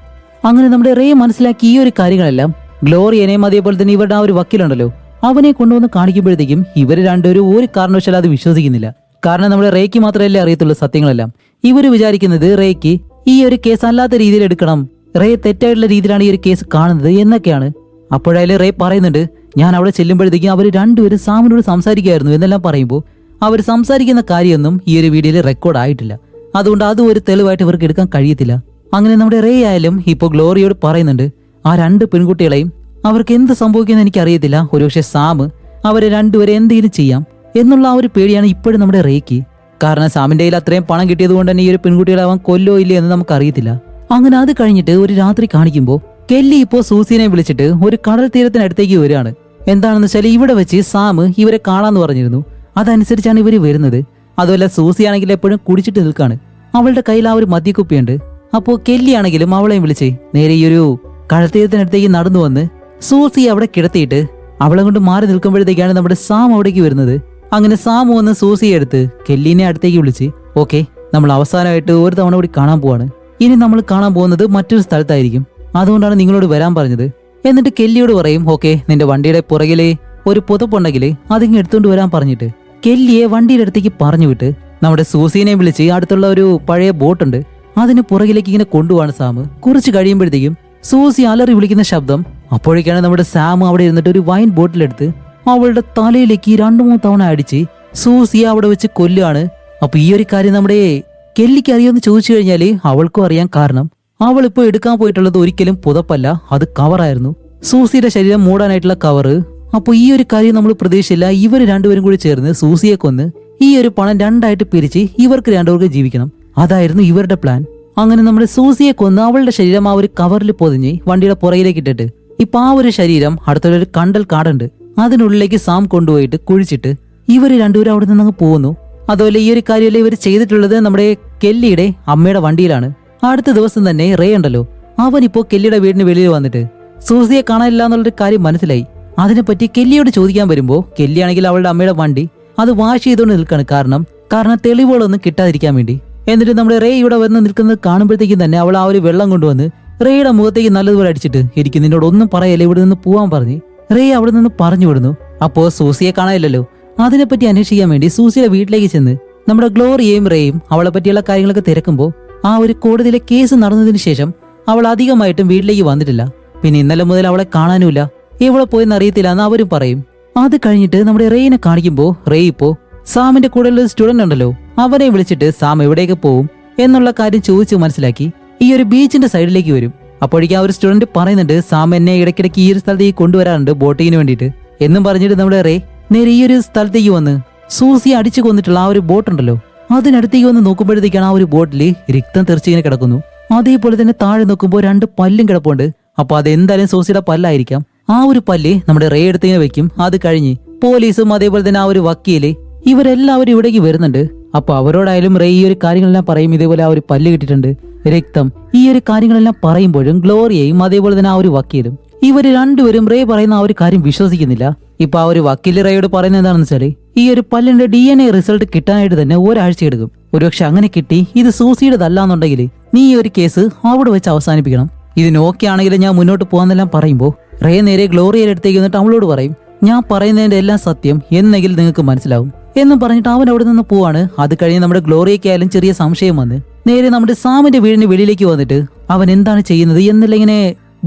അങ്ങനെ നമ്മുടെ റേ മനസ്സിലാക്കി ഈ ഒരു കാര്യങ്ങളെല്ലാം ഗ്ലോറിയനെയും അതേപോലെ തന്നെ ഇവരുടെ ആ ഒരു വക്കീലുണ്ടല്ലോ അവനെ കൊണ്ടുവന്ന് കാണിക്കുമ്പോഴത്തേക്കും ഇവർ രണ്ടുപേരും ഒരു കാരണവശാലും അത് വിശ്വസിക്കുന്നില്ല. കാരണം നമ്മുടെ റേക്ക് മാത്രമല്ലേ അറിയത്തുള്ളൂ സത്യങ്ങളെല്ലാം. ഇവർ വിചാരിക്കുന്നത് റേക്ക് ഈ ഒരു കേസ് അല്ലാത്ത രീതിയിൽ എടുക്കണം, റേ തെറ്റായിട്ടുള്ള രീതിയിലാണ് ഈ ഒരു കേസ് കാണുന്നത് എന്നൊക്കെയാണ്. അപ്പോഴായാലും റേ പറയുന്നുണ്ട് ഞാൻ അവിടെ ചെല്ലുമ്പോഴത്തേക്കും അവർ രണ്ടുപേരും സാമിനോട് സംസാരിക്കുമായിരുന്നു എന്നെല്ലാം പറയുമ്പോൾ അവർ സംസാരിക്കുന്ന കാര്യമൊന്നും ഈ ഒരു വീഡിയോയിൽ റെക്കോർഡ് ആയിട്ടില്ല. അതുകൊണ്ട് അതും ഒരു തെളിവായിട്ട് ഇവർക്ക് എടുക്കാൻ കഴിയത്തില്ല. അങ്ങനെ നമ്മുടെ റേ ആയാലും ഇപ്പോൾ ഗ്ലോറിയോട് പറയുന്നുണ്ട് ആ രണ്ട് പെൺകുട്ടികളെയും അവർക്ക് എന്ത് സംഭവിക്കുമെന്ന് എനിക്കറിയത്തില്ല, ഒരുപക്ഷെ സാം അവരെ രണ്ടുപേരെ എന്തെങ്കിലും ചെയ്യാം എന്നുള്ള ആ ഒരു പേടിയാണ് ഇപ്പോഴും നമ്മുടെ റേക്ക്. കാരണം സാമിന്റെ കയ്യിൽ അത്രയും പണം കിട്ടിയത് കൊണ്ട് തന്നെ ഈ ഒരു പെൺകുട്ടികളെ അവൻ കൊല്ലോ ഇല്ലേ എന്ന് നമുക്കറിയത്തില്ല. അങ്ങനെ അത് കഴിഞ്ഞിട്ട് ഒരു രാത്രി കാണിക്കുമ്പോൾ കെല്ലി ഇപ്പോൾ സൂസിനെ വിളിച്ചിട്ട് ഒരു കടൽ തീരത്തിനടുത്തേക്ക് വരികയാണ്. എന്താണെന്ന് വെച്ചാൽ ഇവിടെ വെച്ച് സാം ഇവരെ കാണാന്ന് പറഞ്ഞിരുന്നു. അതനുസരിച്ചാണ് ഇവര് വരുന്നത്. അതുമല്ല സൂസി ആണെങ്കിൽ എപ്പോഴും കുടിച്ചിട്ട് നിൽക്കാണ്. അവളുടെ കയ്യിൽ ആ ഒരു മദ്യക്കുപ്പിയുണ്ട്. അപ്പോ കെല്ലി ആണെങ്കിലും അവളെയും വിളിച്ച് നേരെ ഈ ഒരു കടൽത്തീരത്തിനടുത്തേക്ക് നടന്നു വന്ന് സൂസി അവിടെ കിടത്തിയിട്ട് അവളെ കൊണ്ട് മാറി നിൽക്കുമ്പോഴത്തേക്കാണ് നമ്മുടെ സാം അവിടേക്ക് വരുന്നത്. അങ്ങനെ സാം വന്ന് സൂസിയെ എടുത്ത് കെല്ലിനെ അടുത്തേക്ക് വിളിച്ച് ഓക്കെ നമ്മൾ അവസാനമായിട്ട് ഒരു തവണ കൂടി കാണാൻ പോവാണ്. ഇനി നമ്മൾ കാണാൻ പോകുന്നത് മറ്റൊരു സ്ഥലത്തായിരിക്കും, അതുകൊണ്ടാണ് നിങ്ങളോട് വരാൻ പറഞ്ഞത്. എന്നിട്ട് കെല്ലിയോട് പറയും ഓക്കെ നിന്റെ വണ്ടിയുടെ പുറകിലെ ഒരു പുതപ്പുണ്ടെങ്കിൽ അതിങ്ങ് എടുത്തുകൊണ്ട് വരാൻ പറഞ്ഞിട്ട് കെല്ലിയെ വണ്ടിയുടെ അടുത്തേക്ക് പറഞ്ഞു വിട്ട് നമ്മുടെ സൂസിനെ വിളിച്ച് അടുത്തുള്ള ഒരു പഴയ ബോട്ടുണ്ട് അതിന് പുറകിലേക്ക് ഇങ്ങനെ കൊണ്ടുപോവാണ് സാം. കുറച്ച് കഴിയുമ്പോഴത്തേക്കും സൂസി അലറി വിളിക്കുന്ന ശബ്ദം. അപ്പോഴേക്കാണ് നമ്മുടെ സാം അവിടെ ഇരുന്നിട്ട് ഒരു വൈൻ ബോട്ടിലെടുത്ത് അവളുടെ തലയിലേക്ക് 2-3 തവണ അടിച്ച് സൂസിയെ അവിടെ വെച്ച് കൊല്ലുകയാണ്. അപ്പൊ ഈ ഒരു കാര്യം നമ്മുടെ കെല്ലിക്ക് അറിയാമെന്ന് ചോദിച്ചു കഴിഞ്ഞാല് അവൾക്കും അറിയാം. കാരണം അവൾ ഇപ്പൊ എടുക്കാൻ പോയിട്ടുള്ളത് ഒരിക്കലും പുതപ്പല്ല, അത് കവറായിരുന്നു, സൂസിയുടെ ശരീരം മൂടാനായിട്ടുള്ള കവറ്. അപ്പൊ ഈ ഒരു കാര്യം നമ്മൾ പ്രതീക്ഷിച്ചില്ല. ഇവർ രണ്ടുപേരും കൂടി ചേർന്ന് സൂസിയെ കൊന്ന് ഈ ഒരു പണം രണ്ടായിട്ട് പിരിച്ച് ഇവർക്ക് രണ്ടുപേർക്ക് ജീവിക്കണം, അതായിരുന്നു ഇവരുടെ പ്ലാൻ. അങ്ങനെ നമ്മുടെ സൂസിയെ കൊന്ന് അവളുടെ ശരീരം ആ ഒരു കവറിൽ പൊതിഞ്ഞ് വണ്ടിയുടെ പുറകിലേക്ക് ഇട്ടിട്ട് ഇപ്പൊ ആ ഒരു ശരീരം അടുത്തൊരു കണ്ടൽ കാടുണ്ട് അതിനുള്ളിലേക്ക് സാം കൊണ്ടുപോയിട്ട് കുഴിച്ചിട്ട് ഇവര് രണ്ടുപേരും അവിടെ നിന്ന് അങ്ങ് പോകുന്നു. അതുപോലെ ഈ ഒരു കാര്യമല്ലേ ഇവർ ചെയ്തിട്ടുള്ളത് നമ്മുടെ കെല്ലിയുടെ അമ്മയുടെ വണ്ടിയിലാണ്. അടുത്ത ദിവസം തന്നെ റേ ഉണ്ടല്ലോ അവനിപ്പോ കെല്ലിയുടെ വീടിന് വെളിയിൽ വന്നിട്ട് സൂസിയെ കാണാനില്ല എന്നുള്ളൊരു കാര്യം മനസ്സിലായി. അതിനെപ്പറ്റി കെല്ലിയോട് ചോദിക്കാൻ വരുമ്പോ കെല്ലിയാണെങ്കിൽ അവളുടെ അമ്മയുടെ വണ്ടി അത് വാഷ് ചെയ്തുകൊണ്ട് നിൽക്കാണ്. കാരണം തെളിവുകളൊന്നും കിട്ടാതിരിക്കാൻ വേണ്ടി. എന്നിട്ട് നമ്മുടെ റേ ഇവിടെ വന്ന് നിൽക്കുന്നത് കാണുമ്പോഴത്തേക്കും തന്നെ അവൾ ആ ഒരു വെള്ളം കൊണ്ടുവന്ന് റേയുടെ മുഖത്തേക്ക് നല്ലതുപോലെ അടിച്ചിട്ട് എനിക്ക് നിന്നോട് ഒന്നും പറയല്ലേ ഇവിടെ നിന്ന് പോവാൻ പറഞ്ഞ് റേ അവിടെ നിന്ന് പറഞ്ഞു വിടുന്നു. അപ്പോ സൂസിയെ കാണാനില്ലല്ലോ. അതിനെപ്പറ്റി അന്വേഷിക്കാൻ വേണ്ടി സൂസിയുടെ വീട്ടിലേക്ക് ചെന്ന് നമ്മുടെ ഗ്ലോറിയയും റേയും അവളെ പറ്റിയുള്ള കാര്യങ്ങളൊക്കെ തിരക്കുമ്പോൾ ആ ഒരു കോടതിയിലെ കേസ് നടന്നതിന് ശേഷം അവൾ അധികമായിട്ടും വീട്ടിലേക്ക് വന്നിട്ടില്ല. പിന്നെ ഇന്നലെ മുതൽ അവളെ കാണാനുമില്ല, എവിടെ പോയെന്ന് അറിയത്തില്ല എന്ന് അവരും പറയും. അത് കഴിഞ്ഞിട്ട് നമ്മുടെ റേയിനെ കാണിക്കുമ്പോൾ റേ ഇപ്പോ സാമിന്റെ കൂടെയുള്ള സ്റ്റുഡന്റ് ഉണ്ടല്ലോ അവനെ വിളിച്ചിട്ട് സാം എവിടേക്ക് പോവും എന്നുള്ള കാര്യം ചോദിച്ചു മനസ്സിലാക്കി ഈ ഒരു ബീച്ചിന്റെ സൈഡിലേക്ക് വരും. അപ്പോഴേക്കും ആ ഒരു സ്റ്റുഡന്റ് പറയുന്നുണ്ട് സാം എന്നെ ഇടയ്ക്കിടയ്ക്ക് ഈ ഒരു സ്ഥലത്തേക്ക് കൊണ്ടുവരാറുണ്ട് ബോട്ടിങ്ങിന് വേണ്ടിയിട്ട് എന്നും പറഞ്ഞിട്ട് നമ്മുടെ റേ നേരെ ഈ ഒരു സ്ഥലത്തേക്ക് വന്ന് സൂസി അടിച്ചു കൊന്നിട്ടുള്ള ആ ഒരു ബോട്ടുണ്ടല്ലോ അതിനടുത്തേക്ക് വന്ന് നോക്കുമ്പോഴത്തേക്കാണ് ആ ഒരു ബോട്ടില് രക്തം തെറിച്ചിങ്ങനെ കിടക്കുന്നു. അതേപോലെ തന്നെ താഴെ നോക്കുമ്പോൾ 2 പല്ലും കിടപ്പുണ്ട്. അപ്പൊ അതെന്തായാലും സൂസിയുടെ പല്ലായിരിക്കാം. ആ ഒരു പല്ല് നമ്മുടെ റേ എടുത്തിങ്ങനെ വെക്കും. അത് കഴിഞ്ഞ് പോലീസും അതേപോലെ തന്നെ ആ ഒരു വക്കീല് ഇവരെല്ലാവരും ഇവിടേക്ക് വരുന്നുണ്ട്. അപ്പൊ അവരോടായാലും റേ ഈ ഒരു കാര്യങ്ങളെല്ലാം പറയും. ഇതേപോലെ ആ ഒരു പല്ല് കിട്ടിയിട്ടുണ്ട്, രക്തം, ഈ ഒരു കാര്യങ്ങളെല്ലാം പറയുമ്പോഴും ഗ്ലോറിയയും അതേപോലെ തന്നെ ആ ഒരു വക്കീലും ഇവര് രണ്ടുപേരും റേ പറയുന്ന ആ ഒരു കാര്യം വിശ്വസിക്കുന്നില്ല. ഇപ്പൊ ആ ഒരു വക്കീല് റേയോട് പറയുന്നത് എന്താണെന്ന് വെച്ചാല് ഈ ഒരു പല്ലിന്റെ DNA റിസൾട്ട് കിട്ടാനായിട്ട് തന്നെ ഒരാഴ്ച എടുക്കും. ഒരുപക്ഷെ അങ്ങനെ കിട്ടി ഇത് സൂസിയുടേതല്ലാന്നുണ്ടെങ്കിൽ നീ ഈ ഒരു കേസ് അവിടെ വെച്ച് അവസാനിപ്പിക്കണം. ഇതിന് ഓക്കെ ആണെങ്കിൽ ഞാൻ മുന്നോട്ട് പോകാന്നെല്ലാം പറയുമ്പോൾ റേ നേരെ ഗ്ലോറിയയുടെ അടുത്തേക്ക് വന്നിട്ട് അവളോട് പറയും ഞാൻ പറയുന്നതിന്റെ എല്ലാം സത്യം എന്നെങ്കിൽ നിങ്ങൾക്ക് മനസ്സിലാവും എന്നും പറഞ്ഞിട്ട് അവൻ അവിടെ നിന്ന് പോവാണ്. അത് കഴിഞ്ഞ് നമ്മുടെ ഗ്ലോറിയക്കായാലും ചെറിയ സംശയം വന്ന് നേരെ നമ്മുടെ സാമിന്റെ വീടിന് വെളിയിലേക്ക് വന്നിട്ട് അവൻ എന്താണ് ചെയ്യുന്നത് എന്നല്ല ഇങ്ങനെ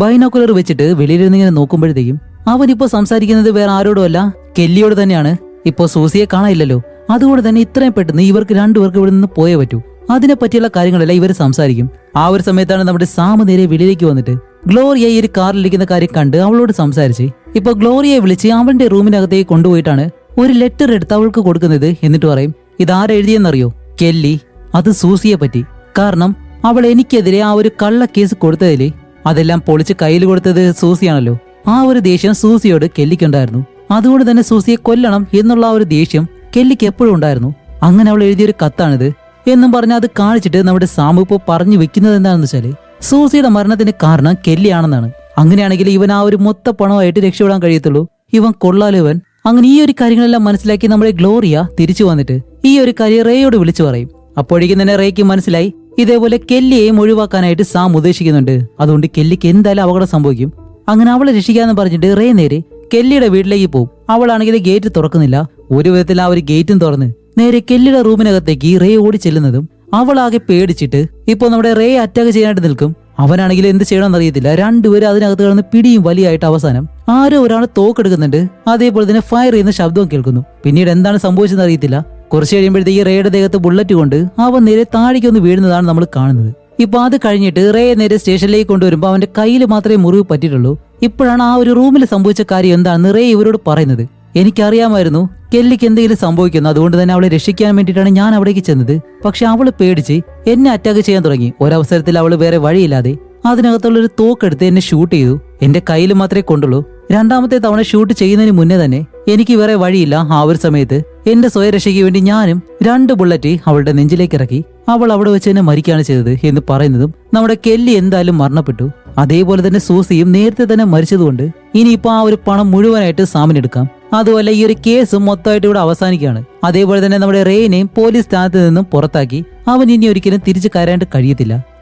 ബൈനോക്കുലർ വെച്ചിട്ട് വെളിയിലിരുന്ന് ഇങ്ങനെ നോക്കുമ്പോഴത്തേക്കും അവനിപ്പോ സംസാരിക്കുന്നത് വേറെ ആരോടുമല്ല കെല്ലിയോട് തന്നെയാണ്. ഇപ്പോ സൂസിയെ കാണാനില്ലല്ലോ, അതുകൊണ്ട് തന്നെ ഇത്രയും പെട്ടെന്ന് ഇവർക്ക് രണ്ടുപേർക്ക് ഇവിടെ നിന്ന് പോയേ പറ്റൂ. അതിനെ പറ്റിയുള്ള കാര്യങ്ങളെല്ലാം ഇവർ സംസാരിക്കും. ആ ഒരു സമയത്താണ് നമ്മുടെ സാം നേരെ വെളിയിലേക്ക് വന്നിട്ട് ഗ്ലോറിയ ഈ ഒരു കാറിലിരിക്കുന്ന കാര്യം കണ്ട് അവളോട് സംസാരിച്ച് ഇപ്പൊ ഗ്ലോറിയയെ വിളിച്ച് അവന്റെ റൂമിനകത്തേക്ക് കൊണ്ടുപോയിട്ടാണ് ഒരു ലെറ്റർ എടുത്ത് അവൾക്ക് കൊടുക്കുന്നത്. എന്നിട്ട് പറയും ഇതാരെഴുതിയെന്നറിയോ? കെല്ലി. അത് സൂസിയെ പറ്റി. കാരണം അവൾ എനിക്കെതിരെ ആ ഒരു കള്ള കേസ് കൊടുത്തതില് അതെല്ലാം പൊളിച്ച് കയ്യിൽ കൊടുത്തത് സൂസിയാണല്ലോ. ആ ഒരു ദേഷ്യം സൂസിയോട് കെല്ലിക്കുണ്ടായിരുന്നു. അതുകൊണ്ട് തന്നെ സൂസിയെ കൊല്ലണം എന്നുള്ള ആ ഒരു ദേഷ്യം കെല്ലിക്ക് എപ്പോഴും ഉണ്ടായിരുന്നു. അങ്ങനെ അവൾ എഴുതിയൊരു കത്താണിത്. എന്നും പറഞ്ഞ് അത് കാണിച്ചിട്ട് നമ്മുടെ സാമു ഇപ്പോ പറഞ്ഞു വെക്കുന്നത് എന്താണെന്ന് വെച്ചാല് സൂസിയുടെ മരണത്തിന് കാരണം കെല്ലിയാണെന്നാണ്. അങ്ങനെയാണെങ്കിൽ ഇവൻ ആ ഒരു മൊത്ത പണമായിട്ട് രക്ഷപ്പെടാൻ കഴിയത്തുള്ളൂ. ഇവൻ കൊള്ളാലോ ഇവൻ. അങ്ങനെ ഈ ഒരു കാര്യങ്ങളെല്ലാം മനസ്സിലാക്കി നമ്മുടെ ഗ്ലോറിയ തിരിച്ചു വന്നിട്ട് ഈ ഒരു കാര്യം റേയോട് വിളിച്ചു പറയും. അപ്പോഴേക്കും തന്നെ റേയ്ക്ക് മനസ്സിലായി ഇതേപോലെ കെല്ലിയെയും ഒഴിവാക്കാനായിട്ട് സാം ഉദ്ദേശിക്കുന്നുണ്ട്. അതുകൊണ്ട് കെല്ലിക്ക് എന്തായാലും അപകടം സംഭവിക്കും. അങ്ങനെ അവളെ രക്ഷിക്കാന്ന് പറഞ്ഞിട്ട് റേ നേരെ കെല്ലിയുടെ വീട്ടിലേക്ക് പോകും. അവളാണെങ്കിൽ ഗേറ്റ് തുറക്കുന്നില്ല. ഒരു വിധത്തിൽ ആ ഒരു ഗേറ്റും തുറന്ന് നേരെ കെല്ലിയുടെ റൂമിനകത്തേക്ക് റേ ഓടി ചെല്ലുന്നതും അവളാകെ പേടിച്ചിട്ട് ഇപ്പൊ നമ്മുടെ റേ അറ്റാക്ക് ചെയ്യാനായിട്ട് നിൽക്കും. അവനാണെങ്കിൽ എന്ത് ചെയ്യണമെന്ന് അറിയത്തില്ല. രണ്ടുപേരും അതിനകത്ത് കിടന്ന് പിടിയും വലിയായിട്ട് അവസാനം ആരോ ഒരാൾ തോക്കെടുക്കുന്നുണ്ട്. അതേപോലെ തന്നെ ഫയർ ചെയ്യുന്ന ശബ്ദവും കേൾക്കുന്നു. പിന്നീട് എന്താണ് സംഭവിച്ചതെന്ന് അറിയത്തില്ല. കുറച്ച് കഴിയുമ്പോഴത്തേക്ക് റേയുടെ ദേഹത്ത് ബുള്ളറ്റ് കൊണ്ട് അവൻ നേരെ താഴേക്കൊന്ന് വീഴുന്നതാണ് നമ്മൾ കാണുന്നത്. ഇപ്പൊ അത് കഴിഞ്ഞിട്ട് റേ നേരെ സ്റ്റേഷനിലേക്ക് കൊണ്ടുവരുമ്പോൾ അവന്റെ കയ്യിൽ മാത്രമേ മുറിവ് പറ്റിയിട്ടുള്ളൂ. ഇപ്പോഴാണ് ആ ഒരു റൂമിൽ സംഭവിച്ച കാര്യം എന്താണെന്ന് റേ ഇവരോട് പറയുന്നത്. എനിക്കറിയാമായിരുന്നു കെല്ലിക്ക് എന്തെങ്കിലും സംഭവിക്കുന്നു, അതുകൊണ്ട് തന്നെ അവളെ രക്ഷിക്കാൻ വേണ്ടിയിട്ടാണ് ഞാൻ അവിടേക്ക് ചെന്നത്. പക്ഷെ അവള് പേടിച്ച് എന്നെ അറ്റാക്ക് ചെയ്യാൻ തുടങ്ങി. ഒരവസരത്തിൽ അവള് വേറെ വഴിയില്ലാതെ അതിനകത്തുള്ള ഒരു തോക്കെടുത്ത് എന്നെ ഷൂട്ട് ചെയ്തു. എന്റെ കയ്യിൽ മാത്രമേ കൊണ്ടുള്ളൂ. രണ്ടാമത്തെ തവണ ഷൂട്ട് ചെയ്യുന്നതിന് മുന്നേ തന്നെ എനിക്ക് വേറെ വഴിയില്ല. ആ ഒരു സമയത്ത് എന്റെ സ്വയരക്ഷയ്ക്ക് വേണ്ടി ഞാനും 2 ബുള്ളറ്റ് അവളുടെ നെഞ്ചിലേക്ക് ഇറക്കി. അവൾ അവിടെ വെച്ച് തന്നെ മരിക്കുകയാണ് ചെയ്തത് എന്ന് പറയുന്നതും നമ്മുടെ കെല്ലി എന്തായാലും മരണപ്പെട്ടു. അതേപോലെ തന്നെ സൂസിയും നേരത്തെ തന്നെ മരിച്ചതുകൊണ്ട് ഇനിയിപ്പോ ആ ഒരു പണം മുഴുവനായിട്ട് സാമിനെടുക്കാം. അതുപോലെ ഈ ഒരു കേസും മൊത്തമായിട്ട് ഇവിടെ അവസാനിക്കുകയാണ്. അതേപോലെ തന്നെ നമ്മുടെ റേനെയും പോലീസ് സ്ഥാനത്ത് നിന്നും പുറത്താക്കി. അവൻ ഇനി ഒരിക്കലും തിരിച്ചു കയറാണ്ട് കഴിയത്തില്ല.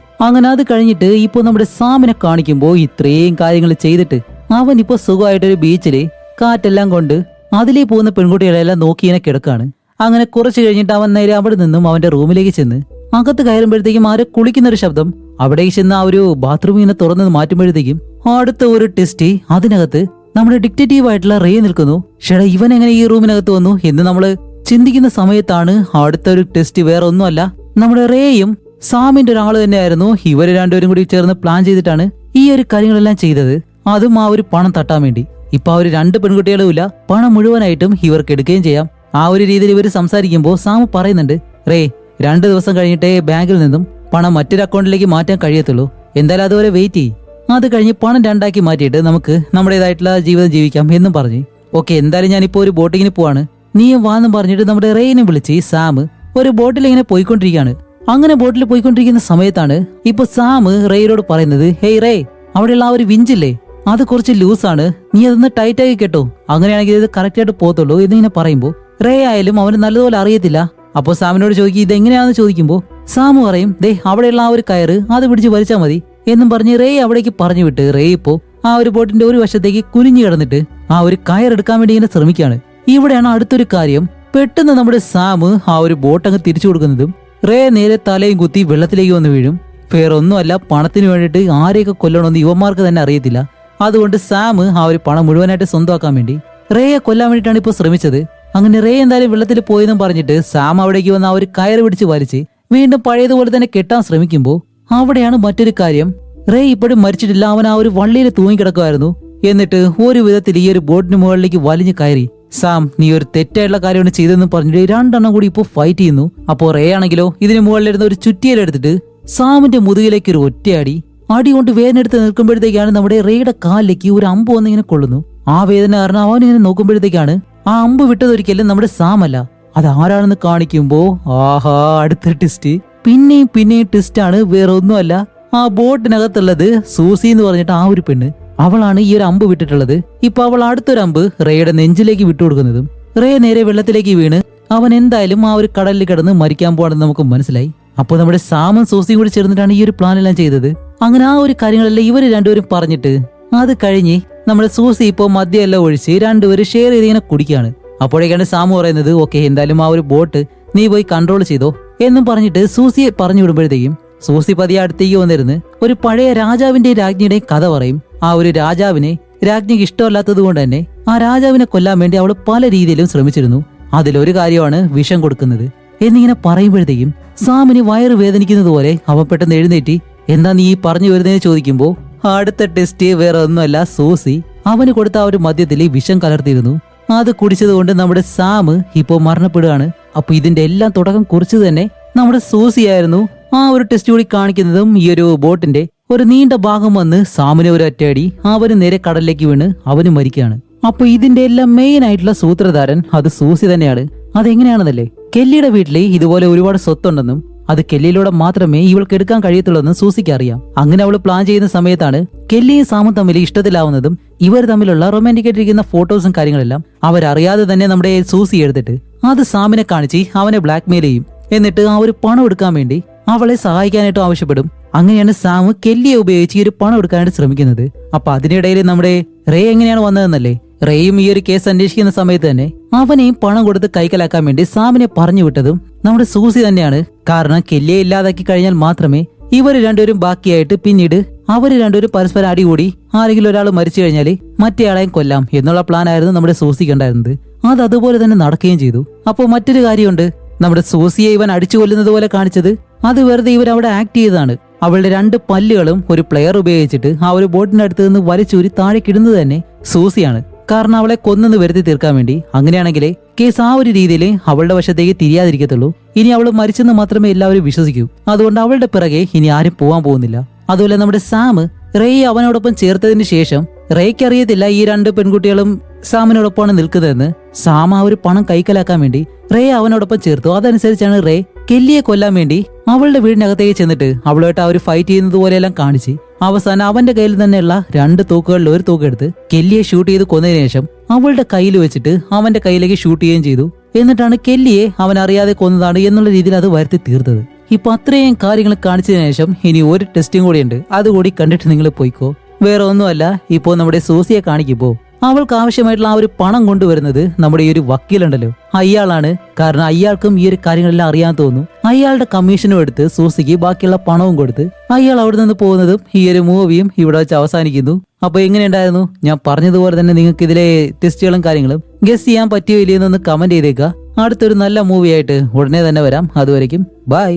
അങ്ങനെ അത് കഴിഞ്ഞിട്ട് ഇപ്പൊ നമ്മുടെ സാമിനെ കാണിക്കുമ്പോൾ ഇത്രയും കാര്യങ്ങൾ ചെയ്തിട്ട് അവൻ ഇപ്പൊ സുഖമായിട്ടൊരു ബീച്ചില് കാറ്റെല്ലാം കൊണ്ട് അതിലേ പോകുന്ന പെൺകുട്ടികളെല്ലാം നോക്കി ഇങ്ങനെ കിടക്കാണ്. അങ്ങനെ കുറച്ച് കഴിഞ്ഞിട്ട് അവൻ നേരെ അവിടെ നിന്നും അവന്റെ റൂമിലേക്ക് ചെന്ന് അകത്ത് കയറുമ്പോഴത്തേക്കും ആരോ കുളിക്കുന്നൊരു ശബ്ദം. അവിടേക്ക് ചെന്ന് ആ ഒരു ബാത്റൂമിൽ നിന്ന് തുറന്ന് മാറ്റുമ്പോഴത്തേക്കും അടുത്ത ഒരു ടെസ്റ്റ് അതിനകത്ത് നമ്മുടെ ഡിക്റ്റേറ്റീവ് ആയിട്ടുള്ള റേ നിൽക്കുന്നു. ഷെടാ ഇവൻ എങ്ങനെ ഈ റൂമിനകത്ത് വന്നു എന്ന് നമ്മള് ചിന്തിക്കുന്ന സമയത്താണ് അടുത്ത ഒരു ടെസ്റ്റ് വേറെ ഒന്നുമല്ല, നമ്മുടെ റേയും സാമിന്റെ ഒരാള് തന്നെയായിരുന്നു. ഇവര് രണ്ടുപേരും കൂടി ചേർന്ന് പ്ലാൻ ചെയ്തിട്ടാണ് ഈ ഒരു കാര്യങ്ങളെല്ലാം ചെയ്തത്. അതും ആ ഒരു പണം തട്ടാൻ വേണ്ടി. ഇപ്പൊ ആ ഒരു 2 പെൺകുട്ടികളും ഇല്ല, പണം മുഴുവനായിട്ടും ഇവർക്ക് എടുക്കുകയും ചെയ്യാം. ആ ഒരു രീതിയിൽ ഇവർ സംസാരിക്കുമ്പോൾ സാം പറയുന്നുണ്ട്, റേ 2 ദിവസം കഴിഞ്ഞിട്ടേ ബാങ്കിൽ നിന്നും പണം മറ്റൊരു അക്കൗണ്ടിലേക്ക് മാറ്റാൻ കഴിയത്തുള്ളൂ. എന്തായാലും അതുവരെ വെയിറ്റ് ചെയ്യും. അത് കഴിഞ്ഞ് പണം 2ആക്കി മാറ്റിയിട്ട് നമുക്ക് നമ്മുടേതായിട്ടുള്ള ജീവിതം ജീവിക്കാം എന്നും പറഞ്ഞ് ഓക്കെ എന്തായാലും ഞാനിപ്പോ ഒരു ബോട്ടിങ്ങിന് പോവാണ്, നീയും വാന്നും പറഞ്ഞിട്ട് നമ്മുടെ റേനെ വിളിച്ച് സാം ഒരു ബോട്ടിൽ ഇങ്ങനെ പോയിക്കൊണ്ടിരിക്കുകയാണ്. അങ്ങനെ ബോട്ടിൽ പോയിക്കൊണ്ടിരിക്കുന്ന സമയത്താണ് ഇപ്പൊ സാം റേയോട് പറയുന്നത്, ഹേയ് റേ, അവിടെയുള്ള ആ ഒരു വിഞ്ചില്ലേ അത് കുറച്ച് ലൂസാണ്, നീ അതൊന്ന് ടൈറ്റാക്കി കേട്ടോ, അങ്ങനെയാണെങ്കിൽ ഇത് കറക്റ്റ് ആയിട്ട് പോകത്തുള്ളൂ എന്നിങ്ങനെ പറയുമ്പോൾ റേ ആയാലും അവന് നല്ലതുപോലെ അറിയത്തില്ല. അപ്പൊ സാമിനോട് ചോദിക്കും ഇതെങ്ങനെയാണെന്ന് ചോദിക്കുമ്പോൾ സാം പറയും, ദേ അവിടെയുള്ള ആ ഒരു കയറ് അത് പിടിച്ച് വലിച്ചാൽ മതി എന്നും പറഞ്ഞ് റേ അവിടേക്ക് പറഞ്ഞു വിട്ട് റേ ഇപ്പോ ആ ഒരു ബോട്ടിന്റെ ഒരു വശത്തേക്ക് കുനിഞ്ഞു കിടന്നിട്ട് ആ ഒരു കയറെടുക്കാൻ വേണ്ടി ഇങ്ങനെ ശ്രമിക്കുകയാണ്. ഇവിടെയാണ് അടുത്തൊരു കാര്യം. പെട്ടെന്ന് നമ്മുടെ സാം ആ ഒരു ബോട്ട് അങ്ങ് തിരിച്ചു കൊടുക്കുന്നതും റേ നേരെ തലയും കുത്തി വെള്ളത്തിലേക്ക് വന്ന് വീഴും. വേറെ ഒന്നുമല്ല, പണത്തിന് വേണ്ടിയിട്ട് ആരെയൊക്കെ കൊല്ലണമെന്ന് ഇവന്മാർക്ക് തന്നെ അറിയത്തില്ല. അതുകൊണ്ട് സാം ആ ഒരു പണം മുഴുവനായിട്ട് സ്വന്തമാക്കാൻ വേണ്ടി റേയെ കൊല്ലാൻ വേണ്ടിയിട്ടാണ് ഇപ്പോൾ ശ്രമിച്ചത്. അങ്ങനെ റേ എന്തായാലും വെള്ളത്തിൽ പോയെന്നും പറഞ്ഞിട്ട് സാം അവിടേക്ക് വന്ന് ആ ഒരു കയറ് പിടിച്ച് വലിച്ച് വീണ്ടും പഴയതുപോലെ തന്നെ കെട്ടാൻ ശ്രമിക്കുമ്പോൾ അവിടെയാണ് മറ്റൊരു കാര്യം. റേ ഇപ്പോഴും മരിച്ചിട്ടില്ല, അവൻ ആ ഒരു വള്ളിയിൽ തൂങ്ങിക്കിടക്കുമായിരുന്നു. എന്നിട്ട് ഒരു വിധത്തിൽ ഈ ഒരു ബോട്ടിന് മുകളിലേക്ക് വലിഞ്ഞു കയറി സാം നീ ഒരു തെറ്റായിട്ടുള്ള കാര്യമാണ് ചെയ്തെന്ന് പറഞ്ഞിട്ട് 2 എണ്ണം കൂടി ഇപ്പോൾ ഫൈറ്റ് ചെയ്യുന്നു. അപ്പോൾ റേ ആണെങ്കിലോ ഇതിന് മുകളിലിരുന്ന ഒരു ചുറ്റിയിലെടുത്തിട്ട് സാമിന്റെ മുതുകിലേക്ക് ഒരു ഒറ്റയടി അടി കൊണ്ട് വേദന എടുത്ത് നിൽക്കുമ്പോഴത്തേക്കാണ് നമ്മുടെ റേയുടെ കാലിലേക്ക് ഒരു അമ്പ് വന്നിങ്ങനെ കൊള്ളുന്നു. ആ വേദന കാരണം അവൻ ഇങ്ങനെ നോക്കുമ്പോഴത്തേക്കാണ് ആ അമ്പ് വിട്ടതൊരിക്കലും നമ്മുടെ സാമല്ല, അത് ആരാണെന്ന് കാണിക്കുമ്പോ ആഹാ അടുത്ത ട്വിസ്റ്റ്, പിന്നെയും ട്വിസ്റ്റ് ആണ്. വേറെ ഒന്നുമല്ല, ആ ബോട്ടിനകത്തുള്ളത് സൂസി എന്ന് പറഞ്ഞിട്ട് ആ ഒരു പെണ്ണ്, അവളാണ് ഈ ഒരു അമ്പ് വിട്ടിട്ടുള്ളത്. ഇപ്പൊ അവൾ അടുത്തൊരു അമ്പ് റേയുടെ നെഞ്ചിലേക്ക് വിട്ടുകൊടുക്കുന്നതും റേ നേരെ വെള്ളത്തിലേക്ക് വീണ് അവൻ എന്തായാലും ആ ഒരു കടലിൽ കിടന്ന് മരിക്കാൻ പോവാണെന്ന് നമുക്ക് മനസ്സിലായി. അപ്പൊ നമ്മുടെ സാമും സൂസിയും കൂടി ചേർന്നിട്ടാണ് ഈ ഒരു പ്ലാൻ എല്ലാം ചെയ്തത്. അങ്ങനെ ആ ഒരു കാര്യങ്ങളെല്ലാം ഇവര് രണ്ടുപേരും പറഞ്ഞിട്ട് അത് കഴിഞ്ഞ് നമ്മുടെ സൂസി ഇപ്പോ മദ്യം എല്ലാം ഒഴിച്ച് രണ്ടുപേരും ഷെയർ ചെയ്ത് ഇങ്ങനെ കുടിക്കുകയാണ്. അപ്പോഴേക്കാണ് സാമു പറയുന്നത്, ഓക്കെ എന്തായാലും ആ ഒരു ബോട്ട് നീ പോയി കൺട്രോൾ ചെയ്തോ എന്നും പറഞ്ഞിട്ട് സൂസിയെ പറഞ്ഞു വിടുമ്പോഴത്തേക്കും സൂസി പതിയെ അടുത്തേക്ക് വന്നിരുന്ന് ഒരു പഴയ രാജാവിന്റെയും രാജ്ഞിയുടെയും കഥ പറയും. ആ ഒരു രാജാവിനെ രാജ്ഞിക്ക് ഇഷ്ടമല്ലാത്തത് കൊണ്ട് തന്നെ ആ രാജാവിനെ കൊല്ലാൻ വേണ്ടി അവൾ പല രീതിയിലും ശ്രമിച്ചിരുന്നു. അതിലൊരു കാര്യമാണ് വിഷം കൊടുക്കുന്നത് എന്നിങ്ങനെ പറയുമ്പോഴത്തേക്കും സാമിന് വയറ് വേദനിക്കുന്നത് പോലെ അവൻ പെട്ടെന്ന് എഴുന്നേറ്റി എന്താ നീ പറഞ്ഞു വരുന്നതെന്ന് ചോദിക്കുമ്പോ അടുത്ത ടെസ്റ്റ് വേറെ ഒന്നുമല്ല, സൂസി അവന് കൊടുത്ത ആ ഒരു മദ്യത്തിൽ വിഷം കലർത്തിയിരുന്നു. അത് കുടിച്ചത് കൊണ്ട് നമ്മുടെ സാം ഇപ്പോ മരണപ്പെടുകയാണ്. അപ്പൊ ഇതിന്റെ എല്ലാം തുടക്കം കുറിച്ചത് തന്നെ നമ്മുടെ സൂസിയായിരുന്നു. ആ ഒരു ടെസ്റ്റ് കൂടി കാണിക്കുന്നതും ഈ ഒരു ബോട്ടിന്റെ ഒരു നീണ്ട ഭാഗം വന്ന് സാമിനെ ഒരു ഒറ്റയടി അവന് നേരെ കടലിലേക്ക് വീണ് അവന് മരിക്കുകയാണ്. അപ്പൊ ഇതിന്റെ എല്ലാം മെയിൻ ആയിട്ടുള്ള സൂത്രധാരൻ അത് സൂസി തന്നെയാണ്. അതെങ്ങനെയാണെന്നല്ലേ, കെല്ലിയുടെ വീട്ടില് ഇതുപോലെ ഒരുപാട് സ്വത്തുണ്ടെന്നും അത് കെല്ലിയിലൂടെ മാത്രമേ ഇവൾക്ക് എടുക്കാൻ കഴിയത്തുള്ളൂ എന്ന് സൂസിക്ക് അറിയാം. അങ്ങനെ അവൾ പ്ലാൻ ചെയ്യുന്ന സമയത്താണ് കെല്ലിയും സാമും തമ്മിൽ ഇഷ്ടത്തിലാവുന്നതും ഇവർ തമ്മിലുള്ള റൊമാൻറ്റിക് ആയിട്ടിരിക്കുന്ന ഫോട്ടോസും കാര്യങ്ങളെല്ലാം അവരറിയാതെ തന്നെ നമ്മുടെ സൂസി എടുത്തിട്ട് അത് സാമിനെ കാണിച്ച് അവനെ ബ്ലാക്ക്മെയിൽ ചെയ്യും. എന്നിട്ട് ആ ഒരു പണം എടുക്കാൻ വേണ്ടി അവളെ സഹായിക്കാനായിട്ടും ആവശ്യപ്പെടും. അങ്ങനെയാണ് സാം കെല്ലിയെ ഉപയോഗിച്ച് ഈ ഒരു പണം എടുക്കാനായിട്ട് ശ്രമിക്കുന്നത്. അപ്പൊ അതിനിടയിൽ നമ്മുടെ റേ എങ്ങനെയാണ് വന്നതെന്നല്ലേ, റേയും ഈ ഒരു കേസ് അന്വേഷിക്കുന്ന സമയത്ത് തന്നെ അവനെയും പണം കൊടുത്ത് കൈക്കലാക്കാൻ വേണ്ടി സാമിനെ പറഞ്ഞു വിട്ടതും നമ്മുടെ സൂസി തന്നെയാണ്. കാരണം കെല്ലിയെ ഇല്ലാതാക്കി കഴിഞ്ഞാൽ മാത്രമേ ഇവര് രണ്ടുപേരും ബാക്കിയായിട്ട് പിന്നീട് അവര് രണ്ടുപേരും പരസ്പരം അടികൂടി ആരെങ്കിലും ഒരാൾ മരിച്ചു കഴിഞ്ഞാൽ മറ്റേയാളെയും കൊല്ലാം എന്നുള്ള പ്ലാൻ ആയിരുന്നു നമ്മുടെ സൂസിക്ക് ഉണ്ടായിരുന്നത്. അത് അതുപോലെ തന്നെ നടക്കുകയും ചെയ്തു. അപ്പോൾ മറ്റൊരു കാര്യമുണ്ട്, നമ്മുടെ സൂസിയെ ഇവൻ അടിച്ചു കൊല്ലുന്നത് പോലെ കാണിച്ചത് അത് വെറുതെ ഇവർ അവിടെ ആക്ട് ചെയ്തതാണ്. അവളുടെ 2 പല്ലുകളും ഒരു പ്ലെയർ ഉപയോഗിച്ചിട്ട് ആ ഒരു ബോട്ടിന്റെ അടുത്ത് നിന്ന് വലിച്ചൂരി താഴേക്കിടുന്നത് തന്നെ സൂസിയാണ്. കാരണം അവളെ കൊന്നെന്ന് വരുത്തി തീർക്കാൻ വേണ്ടി. അങ്ങനെയാണെങ്കിലേ കേസ് ആ ഒരു രീതിയിൽ അവളുടെ വശത്തേക്ക് തിരിയാതിരിക്കത്തുള്ളൂ. ഇനി അവൾ മരിച്ചെന്ന് മാത്രമേ എല്ലാവരും വിശ്വസിക്കൂ. അതുകൊണ്ട് അവളുടെ പിറകെ ഇനി ആരും പോവാൻ പോകുന്നില്ല. അതുപോലെ നമ്മുടെ സാം റേയെ അവനോടൊപ്പം ചേർത്തതിന് ശേഷം റേയ്ക്ക് അറിയത്തില്ല ഈ 2 പെൺകുട്ടികളും സാമിനോടൊപ്പമാണ് നിൽക്കുന്നതെന്ന്. സാം ആ ഒരു പണം കൈക്കലാക്കാൻ വേണ്ടി റേ അവനോടൊപ്പം ചേർത്തു. അതനുസരിച്ചാണ് റേ കെല്ലിയെ കൊല്ലാൻ വേണ്ടി അവളുടെ വീടിനകത്തേക്ക് ചെന്നിട്ട് അവളുമായിട്ട് ആ ഒരു ഫൈറ്റ് ചെയ്യുന്നത് പോലെയെല്ലാം കാണിച്ച് അവസാനം അവന്റെ കയ്യിൽ തന്നെയുള്ള 2 തോക്കുകളിൽ ഒരു തോക്കെടുത്ത് കെല്ലിയെ ഷൂട്ട് ചെയ്ത് കൊന്നതിന് ശേഷം അവളുടെ കയ്യിൽ വെച്ചിട്ട് അവന്റെ കയ്യിലേക്ക് ഷൂട്ട് ചെയ്യുകയും ചെയ്തു. എന്നിട്ടാണ് കെല്ലിയെ അവൻ അറിയാതെ കൊന്നതാണ് എന്നുള്ള രീതിയിൽ അത് വരുത്തി തീർത്തത്. ഇപ്പൊ അത്രയും കാര്യങ്ങൾ കാണിച്ചതിന് ശേഷം ഇനി ഒരു ടെസ്റ്റും കൂടിയുണ്ട്. അതുകൂടി കണ്ടിട്ട് നിങ്ങൾ പോയിക്കോ. വേറെ ഒന്നുമല്ല, ഇപ്പോ നമ്മുടെ സൂസിയെ കാണിക്കുമ്പോ അവൾക്ക് ആവശ്യമായിട്ടുള്ള ആ ഒരു പണം കൊണ്ടുവരുന്നത് നമ്മുടെ ഈ ഒരു വക്കീലുണ്ടല്ലോ, അയാളാണ്. കാരണം അയാൾക്കും ഈ ഒരു കാര്യങ്ങളെല്ലാം അറിയാൻ തോന്നുന്നു. അയാളുടെ കമ്മീഷനും എടുത്ത് സൂസിക്ക് ബാക്കിയുള്ള പണവും കൊടുത്ത് അയാൾ അവിടെ നിന്ന് പോകുന്നതും ഈ ഒരു മൂവിയും ഇവിടെ വെച്ച് അവസാനിക്കുന്നു. അപ്പൊ എങ്ങനെയുണ്ടായിരുന്നു? ഞാൻ പറഞ്ഞതുപോലെ തന്നെ നിങ്ങൾക്ക് ഇതിലെ ടെസ്റ്റുകളും കാര്യങ്ങളും ഗസ് ചെയ്യാൻ പറ്റിയോ ഇല്ലയെന്നൊന്ന് കമന്റ് ചെയ്തേക്കുക. അടുത്തൊരു നല്ല മൂവിയായിട്ട് ഉടനെ തന്നെ വരാം. അതുവരയ്ക്കും ബൈ.